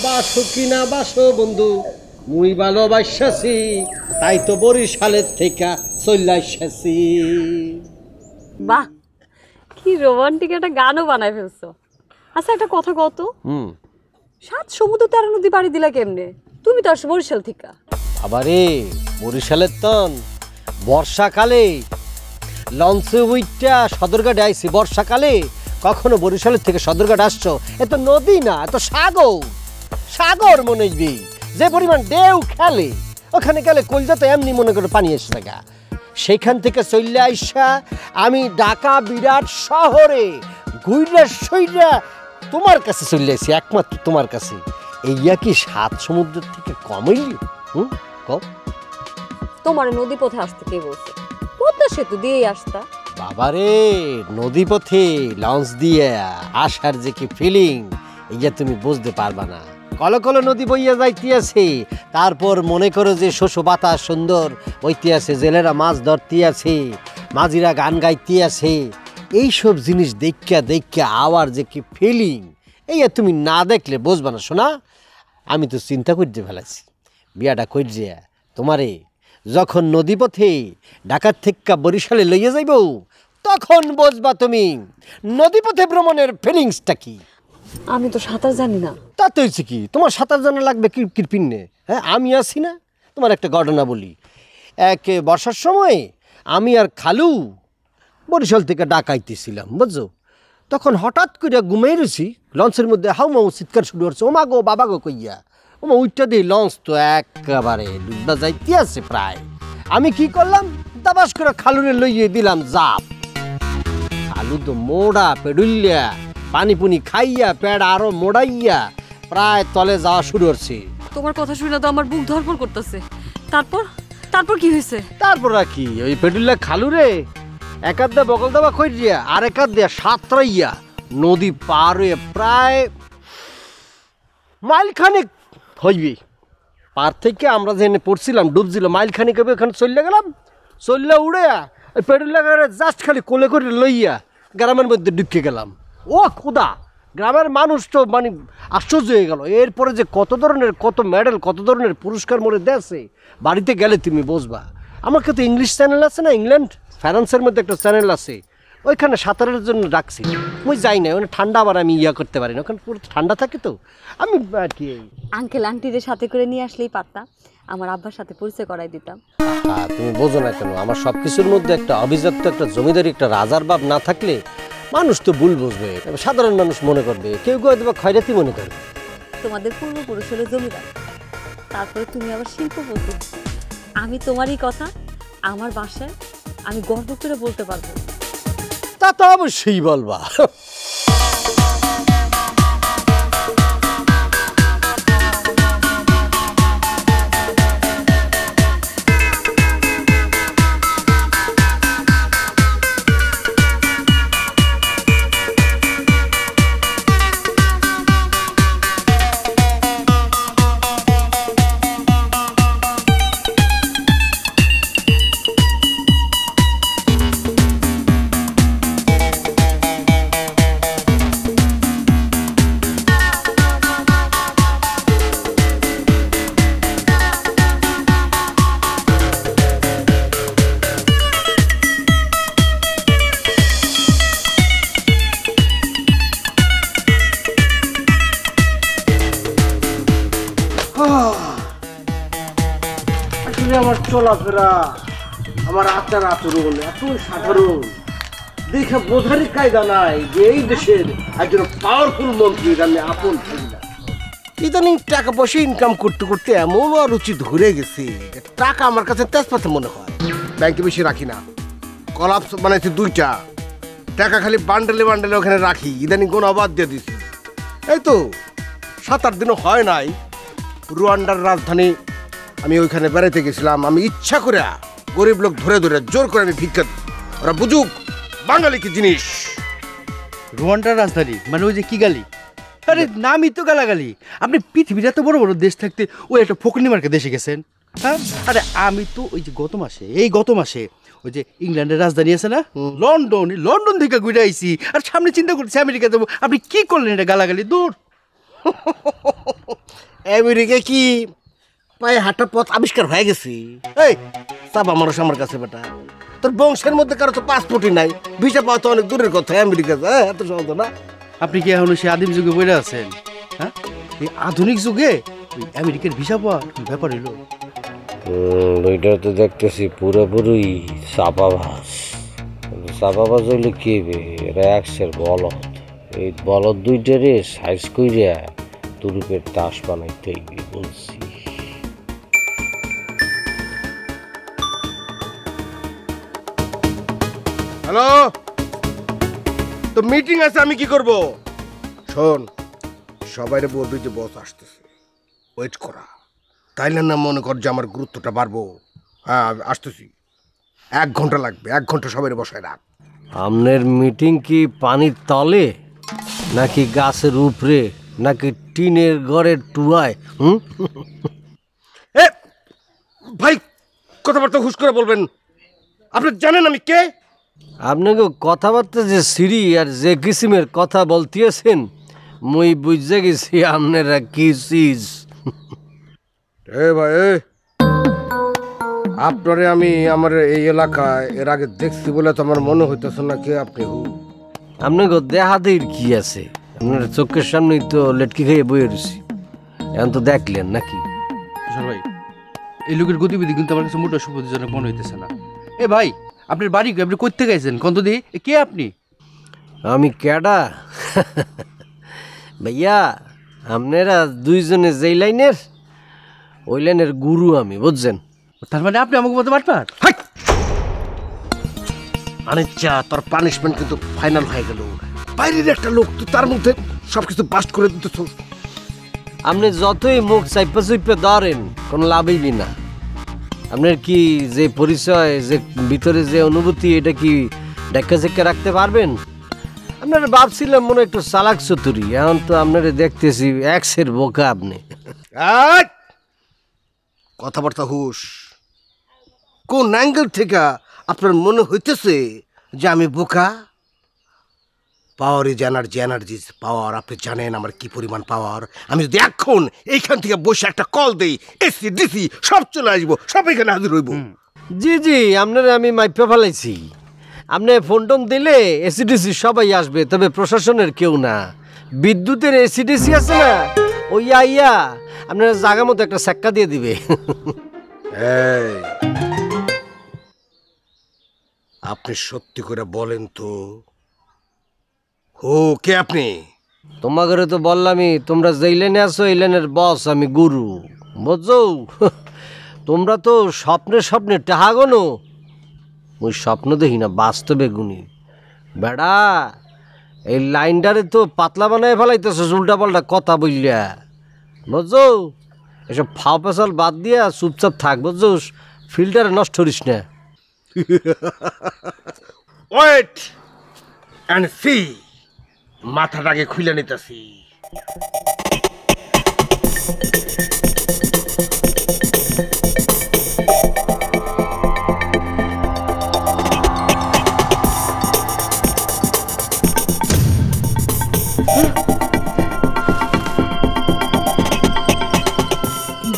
বাসো কিনা বাসো বন্ধু, মুই ভালোবাসছি, তাই তো বরিশালের থেকে চলে আসছি। বাহ, কি রোমান্টিক একটা গানও বানায় ফেলছো। আচ্ছা একটা কথা কত, 7 সমুদ্র 13 নদী পাড়ি দিলা কেমনে? তুমি তো আসছো বরিশাল থেকে। আবারে বরিশালের তন বর্ষাকালে লঞ্চে উইটা সদরঘাট আইছি। বর্ষাকালে কখনো বরিশালের থেকে সদরঘাট আসছো? এ তো নদী না, এ তো সাগর। সাগর মনে হইবি, যে পরিমাণ ঢেউ খেলে ওখানে গেলে কলজাতে এমনি মনে করে পানি এসে থাকা। সেইখান থেকে চলে আইসা আমি ঢাকা বিরাট শহরে ঘুইরা সইরা তোমার কাছে চলে আসি, একমাত্র তোমার কাছে। এইয়া কি 7 সমুদ্রের থেকে কমই? তোমার নদী পথে আসতে কে বলছে? পদ্মা সেতু দিয়েই আসতা। বাবারে, নদী পথে লঞ্চ দিয়ে আসার যে কি ফিলিং, এইয়া তুমি বুঝতে পারবা না। কল কল নদী বইয়া যাইতে আছে, তারপর মনে করো যে শস্য বাতাস সুন্দর বইতে আছে, জেলেরা মাছ ধরতে আছে, মাঝিরা গান গাইতে আছে। এইসব জিনিস দেখা দেখা আওয়ার যে কি ফিলিং, এইয়া তুমি না দেখলে বুঝবা না শোনা। আমি তো চিন্তা করতে ফেলাছি বিয়াটা কইরে তোমারে যখন নদীপথে ঢাকার থেকে বরিশালে লইয়া যাইব, তখন বুঝবা তুমি নদীপথে ভ্রমণের ফিলিংসটা কি। আমি তো সাঁতার জানি না। তাতে হয়েছে কি, তোমার সাঁতার জানা লাগবে কি কিরপিনে? হ্যাঁ, আমি আছি না। তোমার একটা ঘটনা বলি। এক বর্ষার সময় আমি আর খালু বরিশাল থেকে ডাকাইতেছিলাম, বুঝছো। তখন হঠাৎ করে ঘুমাই রয়েছি, লঞ্চের মধ্যে হাউমাউ চিৎকার শুরু হচ্ছে, ওমা গো বাবা গো কইয়া। ওমা উইটা দিয়ে লঞ্চ তো একেবারে ডুববা যাইতে আছে প্রায়। আমি কি করলাম, দাবাস করে খালুরে লইয়ে দিলাম জাপ। খালু তো মোড়া পেডুলিয়া পানি পুনি খাইয়া পেট আরো মোড়াইয়া প্রায় তলে যাওয়া শুরু হচ্ছে। তোমার কথা শুনে তো আমার বুক ধরপড় করতেছে। তারপর তারপর কি হয়েছে? তারপর আর কি, ওই পেডুলিয়া খালুরে এক হাত দিয়ে বগল দাবা কইরিয়া আর এক হাত দিয়ে সাঁতরাইয়া নদী পার হয়ে প্রায় মাইলখানেক হইবি। পার থেকে আমরা যেখানে পড়ছিলাম ডুবছিল, মাইলখানেক হবে, ওখানে চললে গেলাম। চললে উড়ে ওই পেডুলিয়া জাস্ট খালি কোলে করে লইয়া গ্রামের মধ্যে ঢুকে গেলাম। ও খোদা, গ্রামের মানুষ তো মানে আশ্চর্য হয়ে গেল। এরপরে যে কত ধরনের কত মেডেল, কত ধরনের পুরস্কার মনে দেশে, বাড়িতে গেলে তুমি বুঝবা। আমাকে তো ইংলিশ চ্যানেল আছে না, ইংল্যান্ড ফ্রান্সের মধ্যে একটা চ্যানেল আছে, ওইখানে সাঁতারের জন্য ডাকছি। আমি যাই না, ওখানে ঠান্ডা, আবার আমি ইয়া করতে পারি না, ওখানে পুরো ঠান্ডা থাকে তো। আমি আর কি আঙ্কেল আন্টিদের সাথে করে নিয়ে আসলেই পারতাম, আমার আব্বার সাথে পরিচয় করাই দিতাম। তুমি বোঝো না কেন, আমার সব কিছুর মধ্যে একটা অভিজাত্য, একটা জমিদারি, একটা রাজার ভাব না থাকলে মানুষ তো ভুল বুঝবে, সাধারণ মানুষ মনে করবে, কেউ কেউ হয়তো খয়রাতি মনে করবে। তোমাদের পূর্বপুরুষ হলো জমিদার, তারপরে তুমি আবার শিল্পপতি। আমি তোমারই কথা আমার বাসায় আমি গর্ব করে বলতে পারবো। তা তো অবশ্যই বলবা। আমার চলাফেরা, আমার আচার আচরণ এত সাধারণ দেখে বোঝারই কায়দা নাই যে এই দেশের একজন পাওয়ারফুল মন্ত্রীর আমি আপন করি না। ইদানিং টাকা পয়সা ইনকাম করতে করতে এমন রুচি ধরে গেছে, টাকা আমার কাছে তেজপাতে মনে হয়। ব্যাংকে বেশি রাখি না, কলাপস বানাইছি 2টা, টাকা খালি বান্ডেলে বান্ডেলে ওখানে রাখি। ইদানিং কোনো অবাদ দিয়ে দিছি। এই তো 7-8 দিনও হয় নাই রুয়ান্ডার রাজধানী আমি ওইখানে বেড়াইতে গেছিলাম। আমি ইচ্ছা করে গরিব লোক ধরে ধরে জোর করে আমি ভিক্ষা দিই, ওরা বুঝুক বাঙালি কি জিনিস। রুয়ান্ডার রাজধানী মানে ওই যে কিগালি? আরে নামই তো গালাগালি। আপনি পৃথিবীর এত বড় বড় দেশ থাকতে ওই একটা ফকনি মার্কে দেশে গেছেন, হ্যাঁ? আরে আমি তো ওই যে গত মাসে ওই যে ইংল্যান্ডের রাজধানী আছে না, লন্ডন থেকে ঘুরে আইছি। আর সামনে চিন্তা করছি আমেরিকা যাবো। আপনি কি করলেন এটা গালাগালি? দূর। আমেরিকা কি পায়ে হাঁটার পথ আবিষ্কার হয়ে গেছে? এই চাপা মানুষ আমার কাছে বেটা, তোর বংশের মধ্যে কারো তো পাসপোর্টই নাই, ভিসা পাওয়া তো অনেক দূরের কথা। আমেরিকা এত সহজ না। আপনি কি এখনো সে আদিম যুগে বইরা আছেন? হ্যাঁ, এই আধুনিক যুগে ওই আমেরিকার ভিসা পাওয়া ব্যাপার হইলো। ওইটা তো দেখতেছি পুরোপুরি চাপাবাজ। চাপাবাজ হইলে কি হবে? এরা একশের বলদ। এই বলদ দুইটারে সাইজ কইরা তুরুপের তাস বানাইতে বলছি। হ্যালো, তো মিটিং আছে, আমি কি করব? শোন, সবাইরে বলবি যে বস আসতেছে, ওয়েট করা। তাইলে না মনে কর যে আমার গুরুত্বটা বাড়বো। হ্যাঁ আসতেছি, 1 ঘন্টা লাগবে, 1 ঘন্টা সবাই বসায় রাখ। আমনের মিটিং কি পানির তলে নাকি গাছের উপরে নাকি টিনের ঘরের টুয়ায়? এ ভাই, কথাবার্তা হুশ করে বলবেন। আপনি জানেন আমি কে? আপনাকে কথাবার্তা যে সিরি আর যে কিসিমের কথা বলতেছেন, মুই বুঝে গেছি আপনারা কি চিজ। এ ভাই, আপনারে আমি আমার এই এলাকায় এর আগে দেখছি বলে তো আমার মনে হইতেছে না কে আপনি। আপনাকে দেহাদের কি আছে? আপনার চোখের সামনেই তো লেটকি খেয়ে বয়ে রয়েছি, এখন তো দেখলেন নাকি? তুষার ভাই, এই লোকের গতিবিধি কিন্তু আমার কাছে মোটা সুবিধাজনক মনে হইতেছে না। এ ভাই, আপনার বাড়ি আপনি করতে গেছেন কন্ত দিয়ে? কে আপনি? আমি ক্যাডা? ভাইয়া, আপনারা দুইজনে যেই লাইনের, ওই লাইনের গুরু আমি, বুঝছেন? তার মানে আপনি আমাকে মতো বাটপার? আনিচ্ছা, তোর পানিশমেন্ট কিন্তু ফাইনাল হয়ে গেল। বাইরের একটা লোক, তুই তার মধ্যে সবকিছু বাস্ট করে দিতেছ। আপনি যতই মুখ চাইপা চুইপে ধরেন, কোনো লাভই না। আপনার কি যে পরিচয়, যে ভিতরে যে অনুভূতি, এটা কি দেখা চেকে রাখতে পারবেন? আপনারা ভাবছিলাম মনে একটু চালাক চতুরি, এখন তো আপনারা দেখতেছি এক্সের বোকা আপনি। কথাবার্তা হুশ। কোন অ্যাঙ্গেল থেকে আপনার মনে হইতেছে যে আমি বোকা? Power is energy, energy is power. আপনি জানেন আমার কি পরিমাণ পাওয়ার। আমি যদি এখন এইখান থেকে বসে একটা কল দেই, এসি ডিসি সব চলে আসবো, সব এখানে হাজির হইব। জি জি, আপনারা আমি মাইপা ফেলাইছি। আপনি ফোন টোন দিলে এসিডিসি সবাই আসবে, তবে প্রশাসনের কেউ না। বিদ্যুতের এসিডিসি আছে না, ওই আইয়া আপনারা জায়গা মতো একটা সেক্কা দিয়ে দিবে। এই, আপনি সত্যি করে বলেন তো, ও কে আপনি? তোমাকে তো বললামই, তোমরা যেই লাইনে আছো এই লাইনের বস আমি, গুরু, বুঝছো? তোমরা তো স্বপ্নে স্বপ্নে টাহা গোনো, ওই স্বপ্ন দেখি না, বাস্তবে গুনি। বেড়া, এই লাইনটারে তো পাতলা বানায় ফেলাইতেছো উল্টা পাল্টা কথা বললিয়া, বুঝছো? এসব ফাও পেশাল বাদ দিয়া চুপচাপ থাক, বুঝছো? ফিল্টারে নষ্ট করিস না। ওয়েট অ্যান্ড সি, মাথাটাকে খুলে নিতেছি।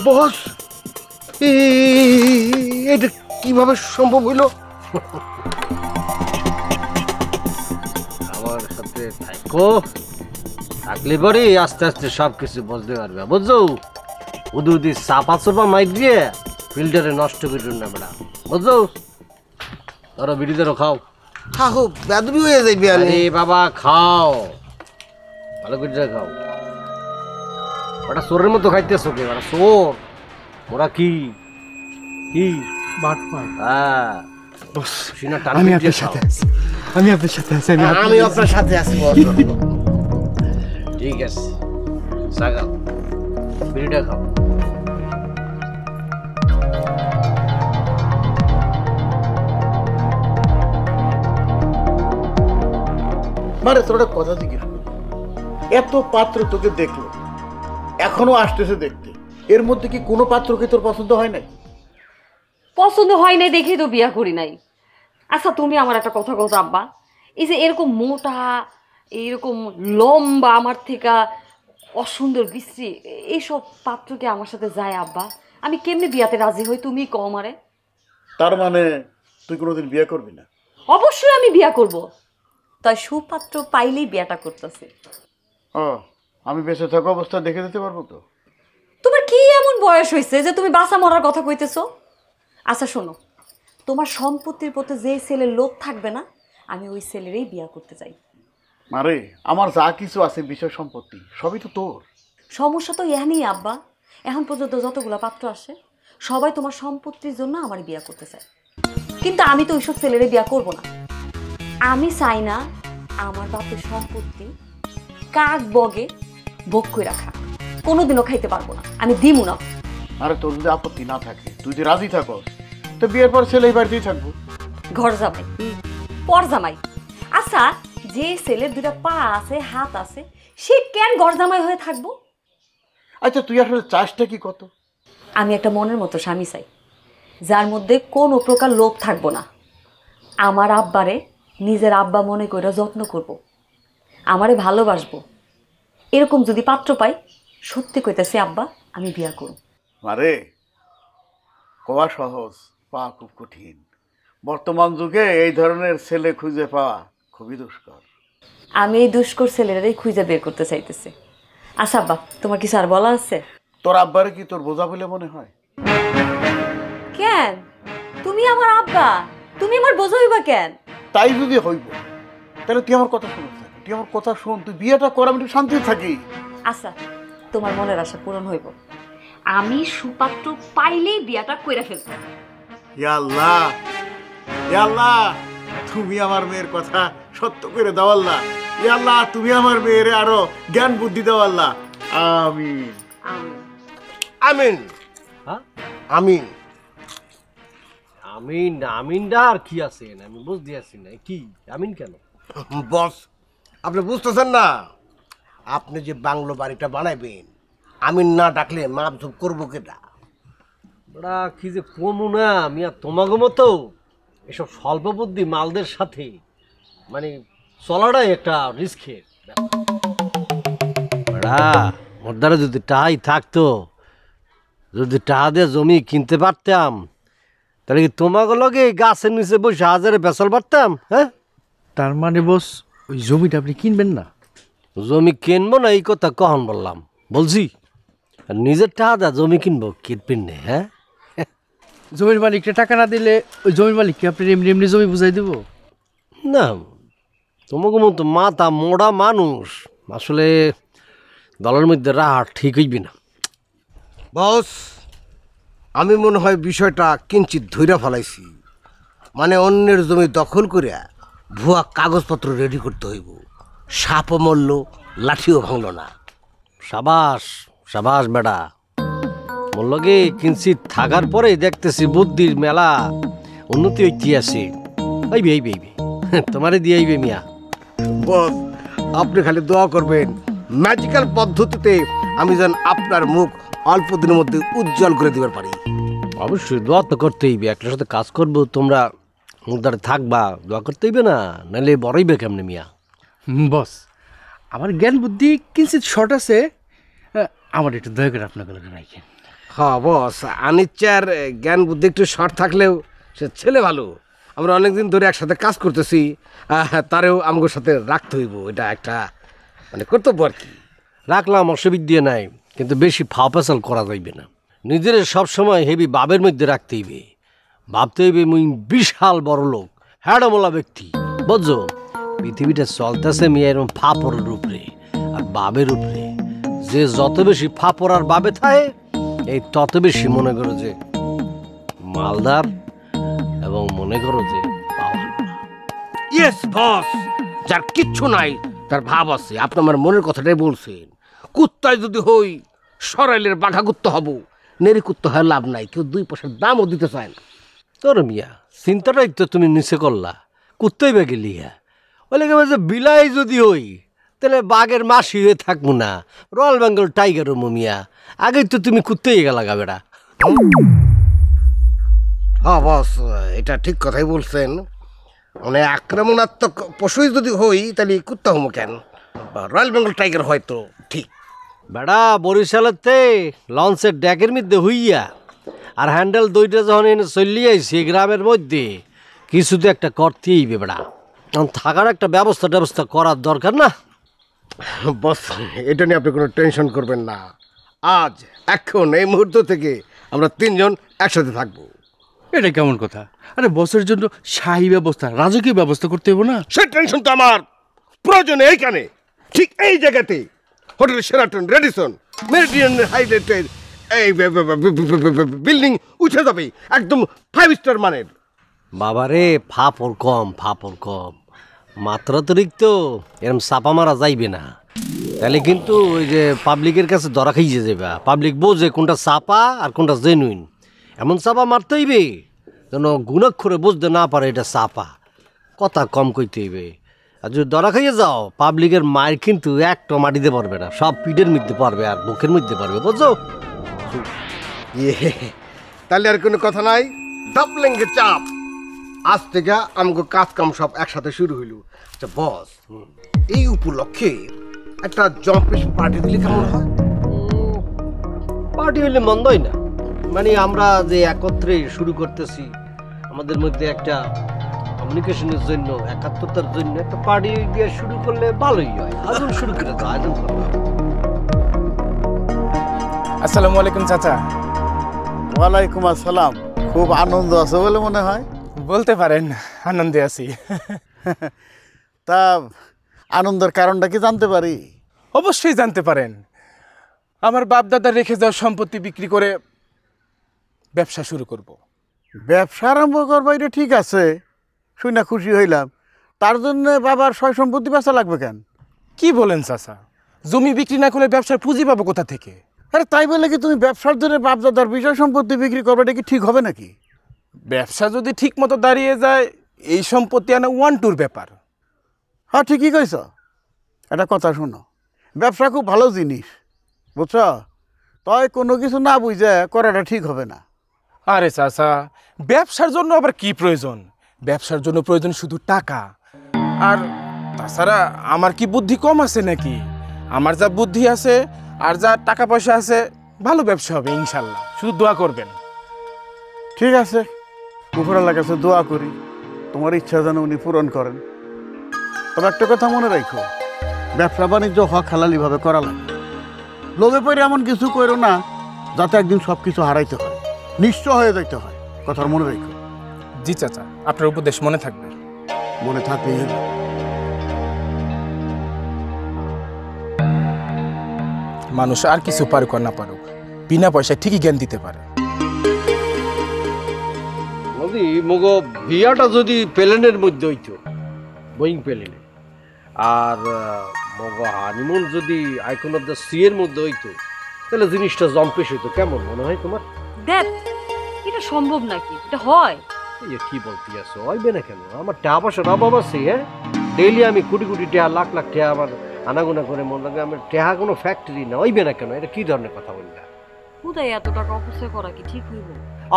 বস, এটা কিভাবে সম্ভব হইল? আমার সাথে থাকো, থাকলে পরে আস্তে আস্তে সব কিছু বুঝতে পারবে, বুঝছো? উদু উদি চাপা চোপা মাইক দিয়ে ফিল্টারে নষ্ট করুন না বেড়া, বুঝছো? ধরো বিড়ি ধরো, খাও। হাহো, বেদবি হয়ে যাইবে। আরে বাবা খাও, ভালো করে খাও। ওটা চোরের মতো খাইতেছো কে? ওরা চোর, ওরা কি কি বাটপার। হ্যাঁ, সিনা টান আমি দিয়ে আপনার খাও। সাথে আছি, আমি আপনার সাথে আছি, আমি আপনার সাথে আছি বস। ঠিক আছে, সাগাও, বিড়িটা খাও। মানে তোর একটা কথা জিজ্ঞেস করি, এত পাত্র তোকে দেখলো, এখনো আসতেছে দেখতে, এর মধ্যে কি কোনো পাত্রকে তোর পছন্দ হয় নাই? পছন্দ হয় নাই দেখেই তো বিয়া করি নাই। আচ্ছা তুমি আমার একটা কথা বলছো আব্বা, এই যে এরকম মোটা, এইরকম লম্বা আমার থেকে অসুন্দর বিশ্রী এইসব পাত্র কি আমার সাথে যায় আব্বা? আমি কেমনে বিয়াতে রাজি হই তুমি কও আমারে। তার মানে তুই কোনোদিন বিয়ে করবি না? অবশ্যই আমি বিয়া করব, তাই সুপাত্র পাইলেই বিয়াটা করতেছে। ও, আমি বেঁচে থাকা অবস্থা দেখে দিতে পারবো তো? তোমার কি এমন বয়স হয়েছে যে তুমি বাঁচা মরার কথা কইতেছো? আচ্ছা শোনো, তোমার সম্পত্তির প্রতি যে ছেলের লোভ থাকবে না, আমি ওই ছেলেরই বিয়া করতে চাই। মারে, আমার যা কিছু আছে বিষয় সম্পত্তি সবই তো তোর। সমস্যা তো এখানেই আব্বা, এখন পর্যন্ত যতগুলো পাত্র আসে সবাই তোমার সম্পত্তির জন্য আমার বিয়া করতে চায়, কিন্তু আমি তো ওইসব ছেলেরে বিয়া করব না। আমি চাই না আমার বাপের সম্পত্তি কাক বগে ভোগ করে রাখা, কোনোদিনও খাইতে পারবো না, আমি দিমু না। আরে তোর যদি আপত্তি না থাকে, তুই যদি রাজি থাকস, তো বিয়ের পর ছেলে এই বাড়িতেই থাকবো। ঘর জামাই পর জামাই? আচ্ছা, যে ছেলের দুটা পা আছে হাত আছে সে কেন ঘর জামাই হয়ে থাকবো? আচ্ছা, তুই আসলে চাষটা কি কত? আমি একটা মনের মতো স্বামী চাই, যার মধ্যে কোনো প্রকার লোভ থাকবো না। আমার আব্বারে নিজের আব্বা মনে করে যত্ন করব, আমারে ভালোবাসবো। এরকম যদি পাত্র পাই, সত্যি কইতেছি আব্বা, আমি বিয়া করব। মারে, কোয়া সহজ, পাওয়া খুব কঠিন। বর্তমান যুগে এই ধরনের ছেলে খুঁজে পাওয়া খুবই দুষ্কর। আমি এই দুষ্কর ছেলেরাই খুঁজে বের করতে চাইতেছি। আচ্ছা আব্বা, তোমার কিছু আর বলা আছে? তোর আব্বারে কি তোর বোঝা বলে মনে হয়? কেন? তুমি আমার আব্বা, তুমি আমার বোঝা হইবা কেন? তাই যদি হইব, তাহলে তুই আমার কথা শুনে থাক। তুই আমার কথা শোন, তুই বিয়েটা কর, আমি একটু শান্তি থাকি। আচ্ছা, তোমার মনের আশা পূরণ হইব, আমি সুপাত্র পাইলেই বিয়াটা কইরা ফেলবো। ইয়া আল্লাহ, ইয়া আল্লাহ, তুমি আমার মেয়ের কথা সত্য করে দাও আল্লাহ। ইয়া আল্লাহ, তুমি আমার মেয়ের আরো জ্ঞান বুদ্ধি দাও আল্লাহ। আমিন। আমিন। হ্যাঁ, আমিন। আমিন আমিনটা আর কি আছে, আমি বুঝতে আছি না কি আমিন কেন? বস, আপনি বুঝতেছেন না? আপনি যে বাংলো বাড়িটা বানাইবেন, আমিন না ডাকলে মাপঝুপ করবো কেটা? ওরা কি যে কমু না মিয়া, তোমাকে মতো এসব স্বল্প বুদ্ধি মালদের সাথে মানে চলাটাই একটা রিস্কের। ওর দ্বারা যদি টাই থাকতো, যদি টাকা দিয়ে জমি কিনতে পারতাম, তাহলে কি তোমাকে লগে গাছের নিচে বসে হাজারে বেসাল পারতাম? হ্যাঁ, তার মানে বস ওই জমিটা আপনি কিনবেন না? জমি কিনবো না এই কথা কখন বললাম? বলছি নিজের টাকা দেয় জমি কিনবো, কিনবেন না? হ্যাঁ, জমির মালিককে টাকা না দিলে ওই জমির মালিককে আপনি এমনি এমনি জমি বুঝাই দেব না, তোমাকে মতো মাথা মোড়া মানুষ আসলে দলের মধ্যে রাহা ঠিক হইবি না। বস, আমি মনে হয় বিষয়টা কিঞ্চিত ধৈর্য ফেলাইছি। মানে অন্যের জমি দখল করে ভুয়া কাগজপত্র রেডি করতে হইব। সাপও মরল, লাঠিও ভাঙল না। সাবাস সাবাস বেটা, মোর লগে কিঞ্চিত থাকার পরে দেখতেছি বুদ্ধির মেলা উন্নতি হইতে আছে। আইবি আইবি আইবি, তোমারে দিয়ে আইবে মিয়া। বস, আপনি খালি দোয়া করবেন ম্যাজিক্যাল পদ্ধতিতে আমি যেন আপনার মুখ অল্প দিনের মধ্যে উজ্জ্বল করে দিতে পারি। অবশ্যই দোয়া তো করতে হইবে, একটার সাথে কাজ করবো, তোমরা মুদারে থাকবা, দোয়া করতে হইবে না, নাহলে বড়াইবে কেমনে মিয়া? বস, আমার জ্ঞান বুদ্ধি কিঞ্চিত শর্ট আছে, আমার একটু দয়া করে আপনাকে রাখেন। হ্যাঁ বস, আনিচ্চার জ্ঞান বুদ্ধি একটু শর্ট থাকলেও সে ছেলে ভালো। আমরা অনেকদিন ধরে একসাথে কাজ করতেছি, তারেও আমাদের সাথে রাখতে হইব। এটা একটা মানে কর্তব্য আর কি। রাখলাম, অসুবিধা নাই, কিন্তু বেশি ফাও পেশাল করা যাইবে না। নিজের সবসময় হেভি ভাবের মধ্যে রাখতে হইবে, ভাবতে হইবে মুই বিশাল বড় লোক, হ্যাডমলা ব্যক্তি। বুঝছো, পৃথিবীটা চলতেছে মিয়া এরকম ফাপড়ের উপরে আর বাবের উপরে। যে যত বেশি ফাপড় আর বাবে থাকে, এই তত বেশি মনে করো যে মালদার এবং মনে করো যে পাওয়ার। ইয়েস বস, যার কিচ্ছু নাই তার ভাব আছে। আপনি আমার মনের কথাটাই বলছেন। কুত্তায় যদি হই, সরাইলের বাঘা কুত্তা হব, নেড়ে কুত্তা হয় লাভ নাই। কেউ 2 পয়সার দামও দিতে চায় না। তোর মিয়া চিন্তাটাই তো তুমি নিচে করলা, কুত্তাই বা গেলি। ওই লেগে যে বিলাই যদি হই, তাহলে বাঘের মাসি হয়ে থাকবো না, রয়্যাল বেঙ্গল টাইগার হবো মিয়া। আগেই তো তুমি কুত্তাই গেলা গা বেড়া। হ্যাঁ বস, এটা ঠিক কথাই বলছেন। মানে আক্রমণাত্মক পশুই যদি হই, তাহলে কুত্তা হবো কেন? রয়্যাল বেঙ্গল টাইগার হয়তো ঠিক। বেড়া বরিশালেতে লঞ্চের ড্যাকের মধ্যে হইয়া আর হ্যান্ডেল দুইটা যখন এনে চলি আইছি গ্রামের মধ্যে কিছু তো একটা করতেই হবে বেড়া। এখন থাকার একটা ব্যবস্থা করার দরকার না? বস, এটা নিয়ে আপনি কোনো টেনশন করবেন না। আজ এখন এই মুহূর্ত থেকে আমরা 3 জন একসাথে থাকবো। এটা কেমন কথা? আরে বসের জন্য শাহী ব্যবস্থা, রাজকীয় ব্যবস্থা করতে হবে না? সে টেনশন তো আমার প্রয়োজন এইখানে, ঠিক এই জায়গাতে, হোটেল শেরাটন রেডিসন মেরিডিয়ান হাইলাইটের এই বিল্ডিং উঠে যাবে একদম 5 স্টার মানের। বাবারে ফাপড় কম মাত্রাতিরিক্ত এরম চাপা মারা যাইবে না, তাহলে কিন্তু ওই যে পাবলিকের কাছে ধরা খাইয়ে যাবে। পাবলিক বোঝে কোনটা চাপা আর কোনটা জেনুইন। এমন চাপা মারতে হইবে যেন গুণাক্ষরে বুঝতে না পারে এটা চাপা। কথা কম কইতে হইবে। আর যদি ধরা খাইয়ে যাও পাবলিকের মায়ের কিন্তু একটা মাটিতে পারবে না, সব পিঠের মধ্যে পারবে আর বুকের মধ্যে পারবে, বুঝছো? তাহলে আর কোনো কথা নাই, ডাবলিংয়ের চাপ। আজ থেকে আমাকে কাজ কাম সব একসাথে শুরু হইল। আচ্ছা বস, এই উপলক্ষে একটা জম্পিস পার্টি দিলে কেমন হয়? পার্টি হইলে মন্দই না, মানে আমরা যে একত্রে শুরু করতেছি আমাদের মধ্যে একটা কমিউনিকেশনের জন্য, একাত্মতার জন্য একটা পার্টি দিয়ে শুরু করলে ভালোই হয়। আয়োজন শুরু করে দাও, আয়োজন করো। আসসালামু আলাইকুম চাচা। ওয়ালাইকুম আসসালাম। খুব আনন্দ আছে বলে মনে হয়। বলতে পারেন, আনন্দে আছি। তা আনন্দের কারণটা কি জানতে পারি? অবশ্যই জানতে পারেন। আমার বাপ দাদা রেখে যাওয়া সম্পত্তি বিক্রি করে ব্যবসা শুরু করব। ব্যবসা আরম্ভ করবো, এটা ঠিক আছে, শুনে খুশি হইলাম। তার জন্য বাবার সয় সম্পত্তি বেচা লাগবে কেন? কি বলেন চাচা? জমি বিক্রি না করলে ব্যবসার পুঁজি পাবো কোথা থেকে? আরে তাই বলে কি তুমি ব্যবসার জন্য বাপ দাদার বিষয় সম্পত্তি বিক্রি করবে, এটা কি ঠিক হবে নাকি? ব্যবসা যদি ঠিক মতো দাঁড়িয়ে যায় এই সম্পত্তি আনা 1-2 ব্যাপার। হ্যাঁ ঠিকই কইছ। একটা কথা শোনো, ব্যবসা খুব ভালো জিনিস, বুঝছ? তাই কোনো কিছু না বুঝে করাটা ঠিক হবে না। আরে চাচা, ব্যবসার জন্য আবার কি প্রয়োজন? ব্যবসার জন্য প্রয়োজন শুধু টাকা। আর তাছাড়া আমার কি বুদ্ধি কম আছে নাকি? আমার যা বুদ্ধি আছে আর যা টাকা পয়সা আছে, ভালো ব্যবসা হবে ইনশাল্লাহ। শুধু দোয়া করবেন। ঠিক আছে, উপরওয়ালার কাছে দোয়া করি তোমার ইচ্ছা যেন উনি পূরণ করেন। তবে একটা কথা মনে রাখো, ব্যবসা বাণিজ্য হক হালালিভাবে করা লাগে। লোভে পড়ে এমন কিছু করো না যাতে একদিন সব কিছু হারাইতে হয়, নিঃস্ব হয়ে যাইতে হয়। কথার মনে রাখো। জি চাচা, আপনার উপদেশ মনে থাকবে। মনে থাকলেই হলো। মানুষ আর কিছু পারুক আর না পারুক, বিনা পয়সায় ঠিকই জ্ঞান দিতে পারে। যদি মগো বিয়াটা যদি প্লেনের মধ্যে হইতো, বোয়িং প্লেনে, আর মগো হানিমুন যদি আইকন অফ দ্য সি এর মধ্যে হইতো, তাহলে জিনিসটা জম্পেশ হইতো। কেমন মনে হয় তোমার? দেখ, এটা সম্ভব নাকি? এটা হয়? এই কি বলতে আছো? হইবে না কেন? আমার টাকা পয়সার অভাব আছে। হ্যাঁ, ডেইলি আমি কোটি কোটি টাকা, লাখ লাখ টাকা আমার আনাগোনা করে মনে লাগে। আমার টাকা কোনো ফ্যাক্টরি না, হইবে না কেন? এটা কি ধরনের কথা বললা? কোথায় এত টাকা অপচয় করা কি ঠিক হইব?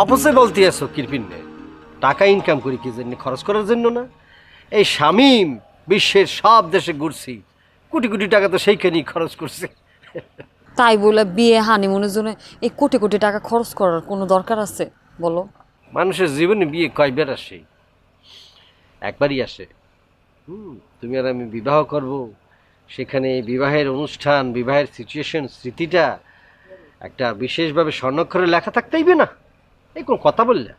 অপচয় বলতে আছো কিরপিনে? টাকা ইনকাম করি কি জন্য? খরচ করার জন্য না। এই শামীম বিশ্বের সব দেশে ঘুরছি, কোটি কোটি টাকা তো সেইখানেই খরচ করছে। তাই বলে বিয়ে হানিমুনের জন্য এই কোটি কোটি টাকা খরচ করার কোনো দরকার আছে বলো? মানুষের জীবনে বিয়ে কয়বার আসে? একবারই আসে। তুমি আর আমি বিবাহ করব, সেখানে বিবাহের অনুষ্ঠান, বিবাহের সিচুয়েশন, স্মৃতিটা একটা বিশেষভাবে স্বর্ণাক্ষরে লেখা থাকতে হইবে না। এই কোন কথা বললে?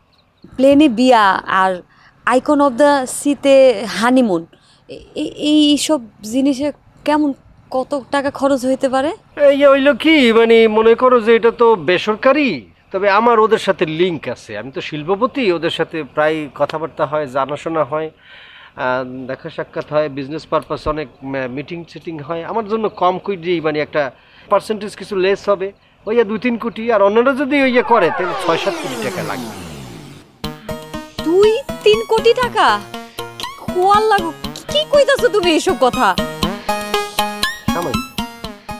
প্লেনে বিয়া আর আইকন অফ দ্য সিতে হানিমুন, এই সব জিনিসে কেমন কত টাকা খরচ হইতে পারে? এই হইল কি, মানে মনে করো যে এটা তো বেসরকারি, তবে আমার ওদের সাথে লিঙ্ক আছে। আমি তো শিল্পপতি, ওদের সাথে প্রায় কথাবার্তা হয়, জানাশোনা হয়, দেখা সাক্ষাৎ হয়, বিজনেস পারপাস অনেক মিটিং সিটিং হয়। আমার জন্য কম কোটি, মানে একটা পার্সেন্টেজ কিছু লেস হবে, ওই 2-3 কোটি। আর অন্যরা যদি ওই করে তাহলে 6-7 কোটি টাকা লাগবে। 2-3 কোটি টাকা? খোয়াল লাগু, কি কইতাছো তুমি এইসব কথা?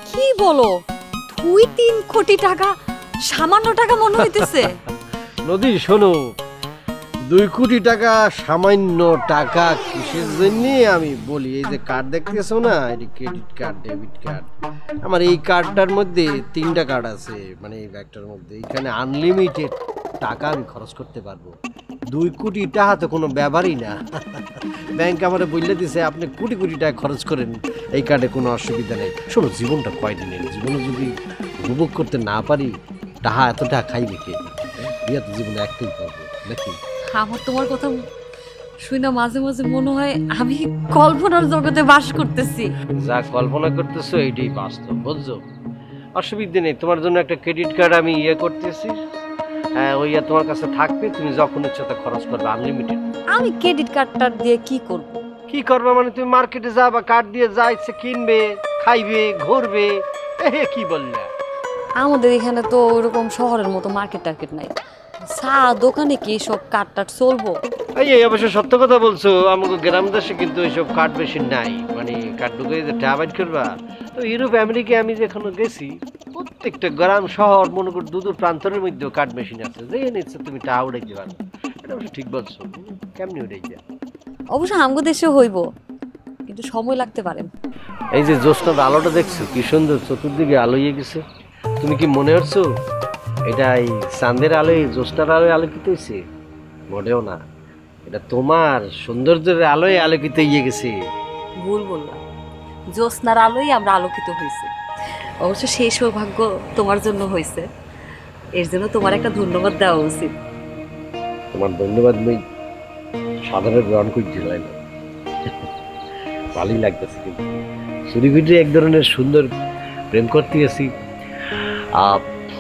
কি বলো? 2-3 কোটি টাকা সামান্য টাকা মনে হইতেছে? নদী শোনো, 2 কোটি টাকা সামান্য টাকা কিসের জন্য আমি বলি? এই যে কার্ড দেখতেছো না, এটি ক্রেডিট কার্ড, ডেবিট কার্ড। আমার এই কার্ডটার মধ্যে 3টা কার্ড আছে, মানে এই ব্যাগটার মধ্যে। এখানে আনলিমিটেড টাকা আমি খরচ করতে পারবো। 2 কোটি টাকা তো কোনো ব্যাপারই না। ব্যাংক আমারে বললে দিছে আপনি কোটি কোটি টাকা খরচ করেন, এই কার্ডে কোনো অসুবিধা নেই। শোনো, জীবনটা কয়দিনের, জীবনে যদি উপভোগ করতে না পারি, টাকা এত টাকা খাইবে কে? বিয়া তো জীবনে একটাই পাবো নাকি? আমার তোমার কথা শুনে মাঝে মাঝে মনে হয় আমি কল্পনার জগতে বাস করতেছি। যা কল্পনা করতেছো এইটাই বাস্তব, বুঝছো? অসুবিধা নেই, তোমার জন্য একটা ক্রেডিট কার্ড আমি করতেছি। হ্যাঁ, ওই তোমার কাছে থাকবে, তুমি যখন ইচ্ছা তা খরচ করবে, আনলিমিটেড। আমি ক্রেডিট কার্ডটা দিয়ে কি করব? কি করবে মানে? তুমি মার্কেটে যাবা, কার্ড দিয়ে যা ইচ্ছে কিনবে, খাইবে, ঘুরবে। কি বললে? আমাদের এখানে তো ওরকম শহরের মতো মার্কেট টার্কেট নাই। চা দোকানে কি সব কার্ড টার্ট চলবো? এই অবশ্য সত্য কথা বলছো, আমাকে গ্রাম দেশে কিন্তু এইসব কার্ড মেশিন নাই। মানে কার্ড ঢুকে যে টাবাইট করবা। তো ইউরোপ আমেরিকা আমি যেখানে গেছি, প্রত্যেকটা গ্রাম শহর মনে কর দূর প্রান্তরের মধ্যেও কার্ড মেশিন আছে, যে নিচ্ছে তুমি টাকা উঠাইতে পারো। এটা অবশ্য ঠিক বলছো, কেমনি উঠাই যা। অবশ্য আমগো দেশে হইব, কিন্তু সময় লাগতে পারে। এই যে জ্যোৎস্নার আলোটা দেখছো কি সুন্দর, চতুর্দিকে আলো হয়ে গেছে। তুমি কি মনে করছো এটা এই চাঁদের আলোয়, জ্যোৎস্নার আলোয় আলোকিত হয়েছে? মোটেও না, এটা তোমার সৌন্দর্যের আলোয় আলোকিত হয়ে গেছে। ভুল বললাম, জ্যোৎস্নার আলোয় আমরা আলোকিত হয়েছি। অবশ্য সেই সৌভাগ্য তোমার জন্য হয়েছে, এর জন্য তোমার একটা ধন্যবাদ দেওয়া উচিত। তোমার ধন্যবাদ নেই, সাধারণ গ্রহণ করছিলাম। ভালোই লাগতেছে, কিন্তু চুরিভিটে এক ধরনের সুন্দর প্রেম করতে আছি,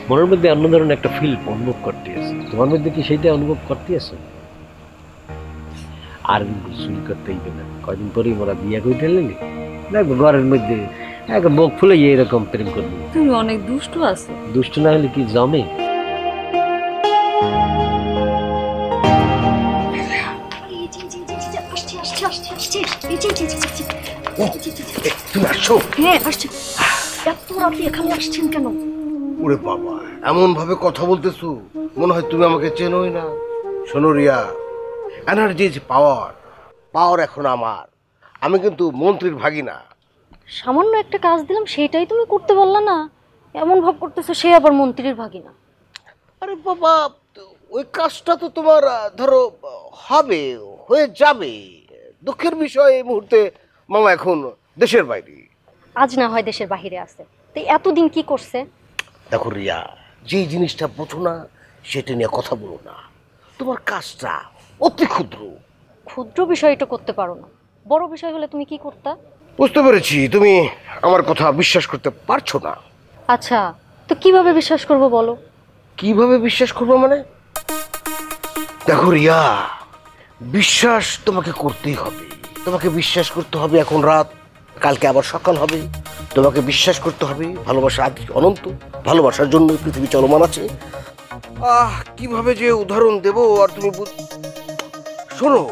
মনের মধ্যে অন্য ধরনের একটা ফিল অনুভব করতে আছি। তোমার মধ্যে কি সেইটা অনুভব করতে আছো? আর চুরি করতেই না, কয়দিন পরেই মোরা বিয়ে করে ফেললি, দেখবো ঘরের মধ্যে এক বুক ফুলে এরকম প্রেম করবো। তুমি অনেক দুষ্ট আছো। দুষ্ট না হলে কি জমে? তুমি আসছো? হ্যাঁ আসছি। এত রাতে এখানে আসছেন কেন? ওরে বাবা, এমন ভাবে কথা বলতেছো মনে হয় তুমি আমাকে চেনোই না। শোনো রিয়া, এনার্জি ইজ পাওয়ার, পাওয়ার এখন আমার। আমি কিন্তু মন্ত্রীর ভাগিনা। সামান্য একটা কাজ দিলাম, সেটাই তুমি করতে পারলা না? এমন ভাব করতেছো সে আবার মন্ত্রীর ভাগিনা। আরে বাবা, ওই কাজটা তো তোমার ধরো হবে, হয়ে যাবে। দুঃখের বিষয় এই মুহূর্তে মামা এখন দেশের বাইরে। আজ না হয় দেশের বাহিরে আছে, তো এতদিন কি করছে? দেখো রিয়া, যে জিনিসটা বোঝো না সেটা নিয়ে কথা বলো না। তোমার কাজটা অতি ক্ষুদ্র। ক্ষুদ্র বিষয়টা করতে পারো না, বড় বিষয় হলে তুমি কি করতা? বুঝতে পেরেছি, তুমি আমার কথা বিশ্বাস করতে পারছো না। আচ্ছা, তো কিভাবে বিশ্বাস করব বলো? কিভাবে বিশ্বাস করবো মানে? দেখো রিয়া, বিশ্বাস তোমাকে করতেই হবে। তোমাকে বিশ্বাস করতে হবে এখন রাত, কালকে আবার সকাল হবে। তোমাকে বিশ্বাস করতে হবে ভালোবাসা আজ অনন্ত, ভালোবাসার জন্য পৃথিবী চলমান আছে। কিভাবে যে উদাহরণ দেব আর তুমি শোনো,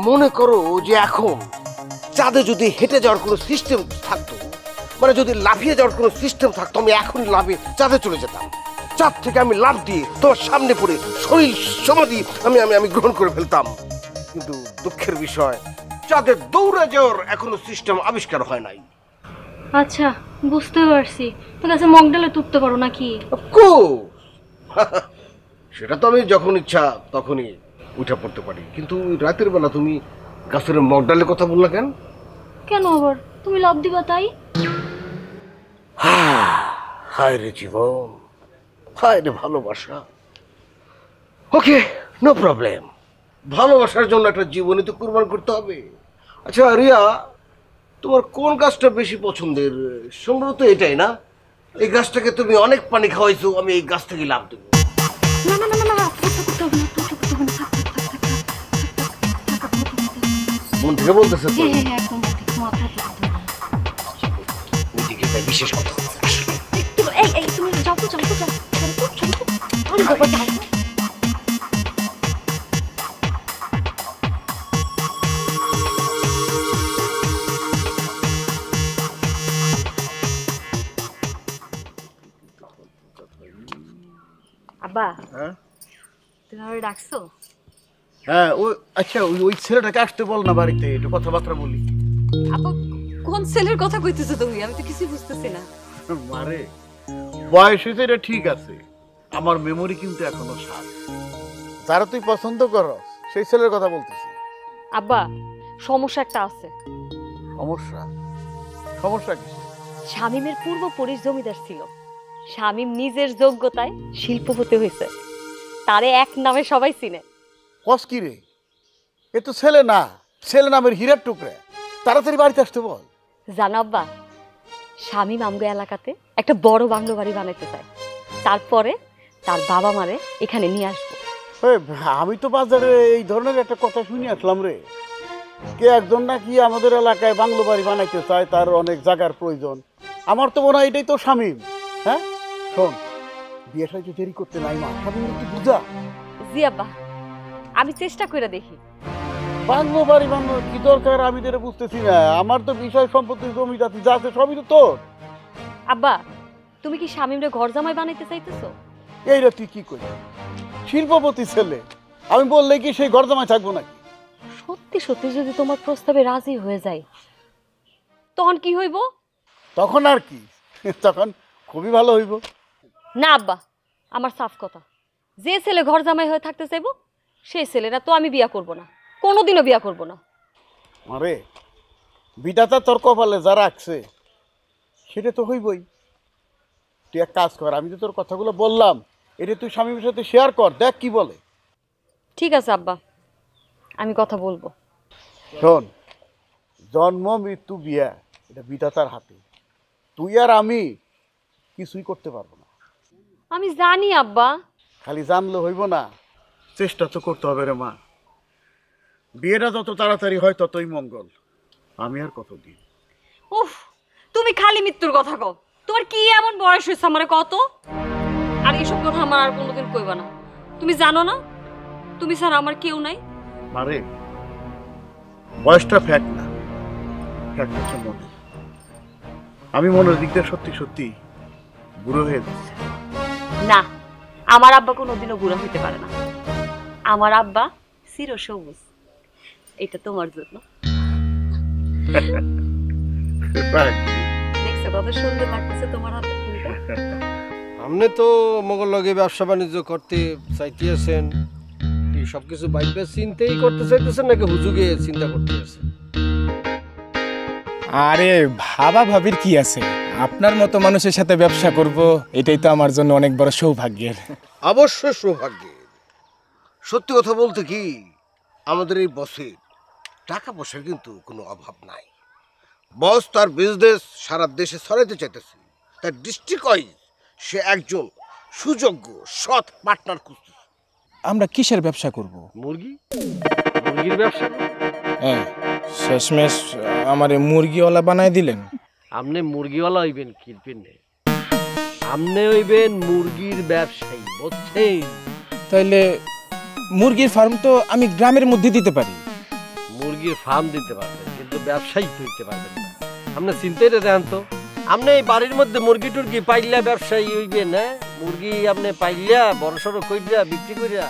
মনে করো যে এখন চাঁদে যদি হেঁটে যাওয়ার কোনো সিস্টেম থাকতো, মানে যদি লাফিয়ে যাওয়ার কোনো সিস্টেম থাকতো, আমি এখন লাফিয়ে চাঁদে চলে যেতাম। চাঁদ থেকে আমি লাফ দিয়ে তোমার সামনে পড়ে শরীর সমাধি আমি আমি আমি গ্রহণ করে ফেলতাম। কিন্তু দুঃখের বিষয়, চাঁদে দৌড়ে যাওয়ার এখনো সিস্টেম আবিষ্কার হয় নাই। আচ্ছা, বুঝতে পারছি। তো কাছে মগডালে তুলতে পারো নাকি? সেটা তো আমি যখন ইচ্ছা তখনই উঠে পড়তে পারি, কিন্তু রাতের বেলা তুমি গাছের মগডালের কথা বললা কেন? কেন আবার তুমি লাভ দিবা তাই? হায় রে জীবন, হায় রে ভালোবাসা। ওকে, নো প্রবলেম। ভালোবাসার জন্য একটা জীবনই তো কুরবান করতে হবে। আচ্ছা রিয়া, তোমার কোন গাছটা বেশি পছন্দের? সম্ভবত এটাই না? এই গাছটাকে তুমি অনেক পানি খাওয়াইছো, আমি এই গাছ থেকে লাভ দেবো। না না না না না, মন থেকে বলতেছে তো? একদম বিশেষ কথা। এই এই তুমি যাও তো, যাও তো, যাও আব্বা, তুমি আমারে ডাকছো? হ্যাঁ ওই আচ্ছা ওই ওই ছেলেটাকে আসতে বল না বাড়িতে, একটু কথাবার্তা বলি। আব্বা কোন ছেলের কথা কইতেছো তুমি? আমি তো কিছুই বুঝতেছি না। মারে বয়স হয়েছে এটা ঠিক আছে, আমার মেমোরি কিন্তু এখনো শার্প। যারা তুই পছন্দ করস সেই ছেলের কথা বলতেছি। আব্বা সমস্যা একটা আছে। সমস্যা? সমস্যা কি? শামীমের পূর্বপুরুষ জমিদার ছিল। শামীম নিজের যোগ্যতায় শিল্পপতি হয়েছে, তারে এক নামে সবাই চিনে। কস কি রে? এ তো ছেলে না, ছেলে নামের হীরার টুকরা। তাড়াতাড়ি বাড়িতে আসতে বল। জানো আব্বা, শামীম আমগো এলাকাতে একটা বড় বাংলো বাড়ি বানাইতে চায়, তারপরে তার বাবা মারে এখানে নিয়ে আসবো। আমি তো বাজারে এই ধরনের একটা কথা শুনে আসলাম রে, কে একজন নাকি আমাদের এলাকায় বাংলো বাড়ি বানাইতে চায়, তার অনেক জায়গার প্রয়োজন। আমার তো মনে হয় এটাই তো শামীম। হ্যাঁ শোন, বিয়েটা একটু দেরি করতে নাই মা, শামীম একটু বুঝা। জি আব্বা, আমি চেষ্টা করে দেখি। বাংলো বাড়ি বানানোর কি দরকার আমি তো এটা বুঝতেছি না। আমার তো বিষয় সম্পত্তি জমি জাতি যা আছে সবই তো তোর। আব্বা তুমি কি শামীমরে ঘর জামাই বানাইতে চাইতেছো? এইটা তুই কি করবি? শিল্পপতি ছেলে, আমি বললে কি সেই ঘর জামাই থাকবো নাকি? সত্যি সত্যি যদি তোমার প্রস্তাবে রাজি হয়ে যায় তখন কি হইব? তখন আর কি, তখন খুবই ভালো হইব। না আব্বা, আমার সাফ কথা, যে ছেলে ঘর জামাই হয়ে থাকতে চাইবো সেই ছেলেরা তো আমি বিয়া করব না, কোনোদিনও বিয়া করব না। আরে বিধাতা তোর কপালে যা রাখছে সেটা তো হইবই। তুই এক কাজ কর, আমি তো তোর কথাগুলো বললাম, এটা তুই স্বামীর সাথে শেয়ার কর, দেখ কি বলে। ঠিক আছে আব্বা, আমি কথা বলবো। শোন, জন্ম মৃত্যু বিয়া এটা বিধাতার হাতে, তুই আর আমি কিছুই করতে পারবো না। আমি জানি আব্বা। খালি জানলে হইব না, চেষ্টা তো করতে হবে রে মা। বিয়েটা যত তাড়াতাড়ি হয় ততই মঙ্গল। আমি আর কতদিন? উফ, তুমি খালি মৃত্যুর কথা কও। তোমার কি এমন বয়স হয়েছে আমারে কত? আর এসব কথা আমার আর কোনোদিন কইবা না। তুমি জানো না তুমি স্যার আমার কেউ নাই। মারে বয়সটা ফ্যাক্ট না, ফ্যাক্ট হচ্ছে মনে। আমি মনের দিক দিয়ে সত্যি সত্যি বুড়ো হয়ে যাচ্ছি। না, আমার আব্বা কোনোদিনও বুড়া হইতে পারে না। আমার আব্বা চির সবুজ। এটা তোমার জন্য। দেখছো কত সুন্দর লাগতেছে তোমার হাতে ফুলটা। আপনি তো মগর লগে ব্যবসা বাণিজ্য করতে চাইতেছেন, কি সবকিছু বাইরে চিন্তাই করতে চাইতেছেন নাকি হুজুগে চিন্তা করতেছেন? আরে ভাবা ভাবির কি আছে, আপনার মতো মানুষের সাথে ব্যবসা করব এটাই তো আমার জন্য অনেক বড় সৌভাগ্যের। অবশ্যই সৌভাগ্যের। সত্যি কথা বলতে কি, আমাদের এই বসের টাকা পয়সার কিন্তু কোনো অভাব নাই। বস তার বিজনেস সারা দেশে ছড়াইতে চাইতেছে, তার ডিস্ট্রিক্ট ওয়াইজ সে একজন সুযোগ্য সৎ পার্টনার খুঁজতেছে। আমরা কিসের ব্যবসা করব? মুরগি, মুরগির ব্যবসা। হ্যাঁ, শেষমেশ আমার মুরগিওয়ালা বানাই দিলেন। আপনি মুরগিওয়ালা হইবেন কিরপিন, আপনি হইবেন মুরগির ব্যবসায়ী, বুঝছেন? তাইলে মুরগির ফার্ম তো আমি গ্রামের মধ্যে দিতে পারি। মুরগির ফার্ম দিতে পারবেন কিন্তু ব্যবসায়ী হইতে পারবেন না। আপনি চিন্তাই দেন তো, আপনি এই বাড়ির মধ্যে মুরগি টুরগি পাইলা ব্যবসায়ী হইবেন না? মুরগি আপনি পাইলা বড় সড়ো কইরা বিক্রি করিয়া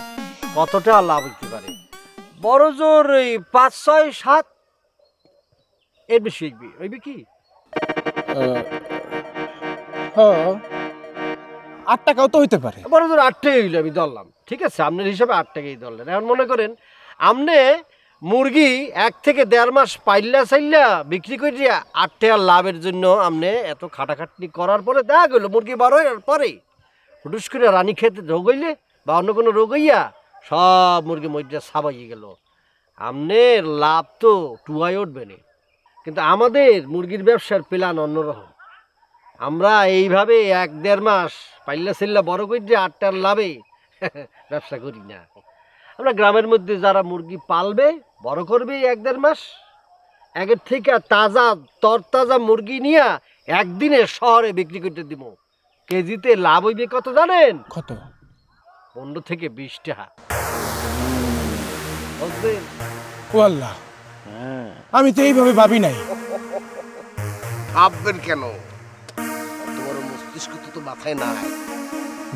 কতটা লাভ হইতে পারে? বড় জোর এই ৫, ৬, ৭ এর বেশি হইবে কি? হ্যাঁ, ৮ টাকাও তো হইতে পারে। বড় জোর ৮ টাকাই হইলো আমি ধরলাম, ঠিক আছে? আপনার হিসাবে ৮ টাকাই ধরলেন। এখন মনে করেন আপনি মুরগি ১ থেকে ১.৫ মাস পাইলা চাইলা বিক্রি করিয়া ৮ টাকা লাভের জন্য আপনি এত খাটাখাটনি করার পরে দেখা গেল মুরগি বড় হওয়ার পরে হুটুস করে রানী খেতে রোগ হইলে বা অন্য কোনো রোগ হইয়া সব মুরগি মরিয়া সাবাইয়ে গেল, আপনার লাভ তো টুয়াই উঠবে না। কিন্তু আমাদের মুরগির ব্যবসার প্ল্যান অন্যরকম। আমরা এইভাবে ১-১.৫ মাস পাইলা চাইলা বড় করিয়া ৮ টাকার লাভে ব্যবসা করি না। আমরা গ্রামের মধ্যে যারা মুরগি পালবে বড় করবে ১-১.৫ মাস, আগের থেকে তাজা তরতাজা মুরগি নিয়ে একদিনে শহরে বিক্রি করতে দিব। কেজিতে লাভ হইবে কত জানেন? কত? ১৫ থেকে ২০ টাকা। বুঝলেন? ও আল্লাহ, আমি তো এইভাবে ভাবি নাই। ভাববেন কেন? অত বড় মস্তিষ্ক তো মাথায় নাই।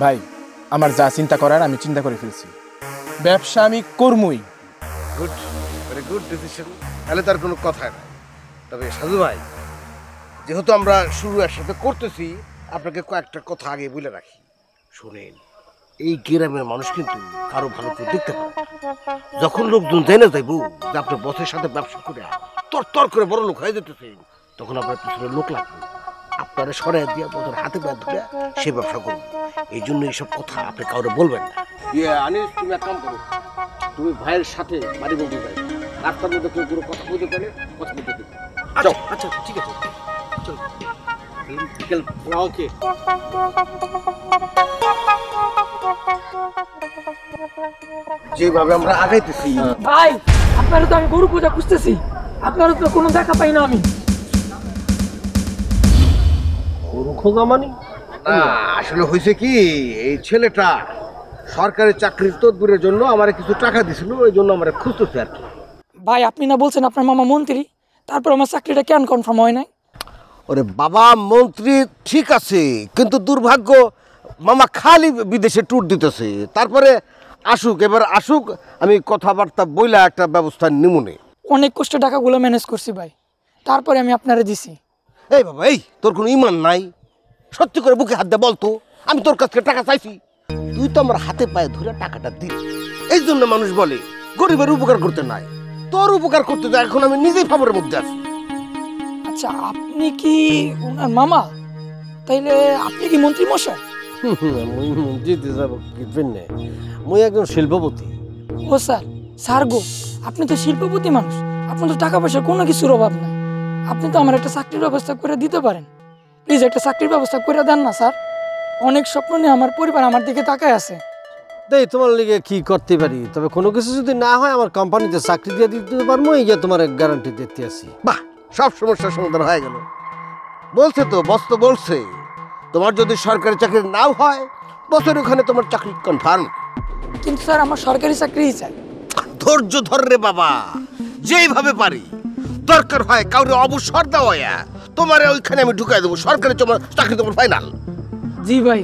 ভাই, আমার যা চিন্তা করার আমি চিন্তা করে ফেলছি। ব্যবসা আমি করবই, গুড, ভেরি গুড ডিসিশন। তাহলে তার কোনো কথাই নাই। তবে সাধু ভাই, যেহেতু আমরা শুরু একসাথে করতেছি, আপনাকে কয়েকটা কথা আগে বলে রাখি। শোনেন, এই গ্রামের মানুষ কিন্তু কারো ভালো করে দেখতে পারে। যখন লোকজন জেনে যাইব যে আপনার বসের সাথে ব্যবসা করে তর করে বড় লোক হয়ে যেতেছেন, তখন আপনার পিছনে লোক লাগবে। আপনারা সরাই দিয়ে বছর হাতে পায়ে ধরে সে ব্যবসা করবে। এই জন্য এইসব কথা আপনি কাউরে বলবেন না। আনিস, তুমি এক কাম করো, তুমি ভাইয়ের সাথে বাড়ি বলতে যাই, রাস্তার মধ্যে কেউ কোনো কথা বলতে পারে, কথা বলতে দেবে। আচ্ছা ঠিক আছে, চল বিকেল ওকে। যেভাবে আমরা আগাইতেছি, ভাই আপনারা তো আমি গরু পূজা খুঁজতেছি, আপনারা তো কোনো দেখা পাই না আমি। গরু খোঁজা মানে? না, আসলে হয়েছে কি, এই ছেলেটা সরকারি চাকরির তদবিরের জন্য আমার কিছু টাকা দিছিল, ওই জন্য আমার খুঁজতেছে আর কি। ভাই আপনি না বলছেন আপনার মামা মন্ত্রী, তারপর আমার চাকরিটা কেন কনফার্ম হয় নাই? ওরে বাবা, মন্ত্রী ঠিক আছে, কিন্তু দুর্ভাগ্য মামা খালি বিদেশে ট্যুর দিতেছে। তারপরে আসুক, এবার আসুক, আমি কথাবার্তা বইলা একটা ব্যবস্থা নিমুনে। অনেক কষ্টে টাকাগুলো ম্যানেজ করছি ভাই, তারপরে আমি আপনারা দিছি। এই বাবা, এই তোর কোনো ইমান নাই? সত্যি করে বুকে হাত দিয়ে বলতো, আমি তোর কাছ থেকে টাকা চাইছি? তুই তো আমার হাতে পায়ে ধরে টাকাটা দিলি। এই জন্য মানুষ বলে গরিবের উপকার করতে নাই, তোর উপকার করতে যায়। এখন আমি নিজেই ফাবরের মধ্যে আছি। আচ্ছা আপনি কি ওনার মামা? তাইলে আপনি কি মন্ত্রী মশাই? মুই মন্ত্রীতে যাবো কিনবেন না, মুই একজন শিল্পপতি। ও স্যার গো, আপনি তো শিল্পপতি মানুষ, আপনার তো টাকা পয়সার কোনো কিছুর অভাব নাই। আপনি তো আমার একটা চাকরির ব্যবস্থা করে দিতে পারেন। প্লিজ একটা চাকরির ব্যবস্থা করে দেন না স্যার। অনেক স্বপ্ন নিয়ে আমার পরিবার আমার দিকে তাকায় আছে। দেই তোমার লিগে কি করতে পারি, তবে কোনো কিছু যদি না হয় আমার কোম্পানিতে চাকরি দিয়ে দিতে পারবো, এই যে তোমার গ্যারান্টি দিতে আছি। বাহ, সব সমস্যার সমাধান হয়ে গেল। বলছে তো, বস তো বলছে, তোমার যদি সরকারি চাকরি নাও হয়, বছর ওখানে তোমার চাকরি কনফার্ম। কিন্তু স্যার আমার সরকারি চাকরিই চাই। ধৈর্য ধর রে বাবা, যেইভাবে পারি। দরকার হয় কাউরে অবসর দেওয়া, তোমার ওইখানে আমি ঢুকাই দেবো। সরকারি তোমার চাকরি তোমার ফাইনাল। জি ভাই,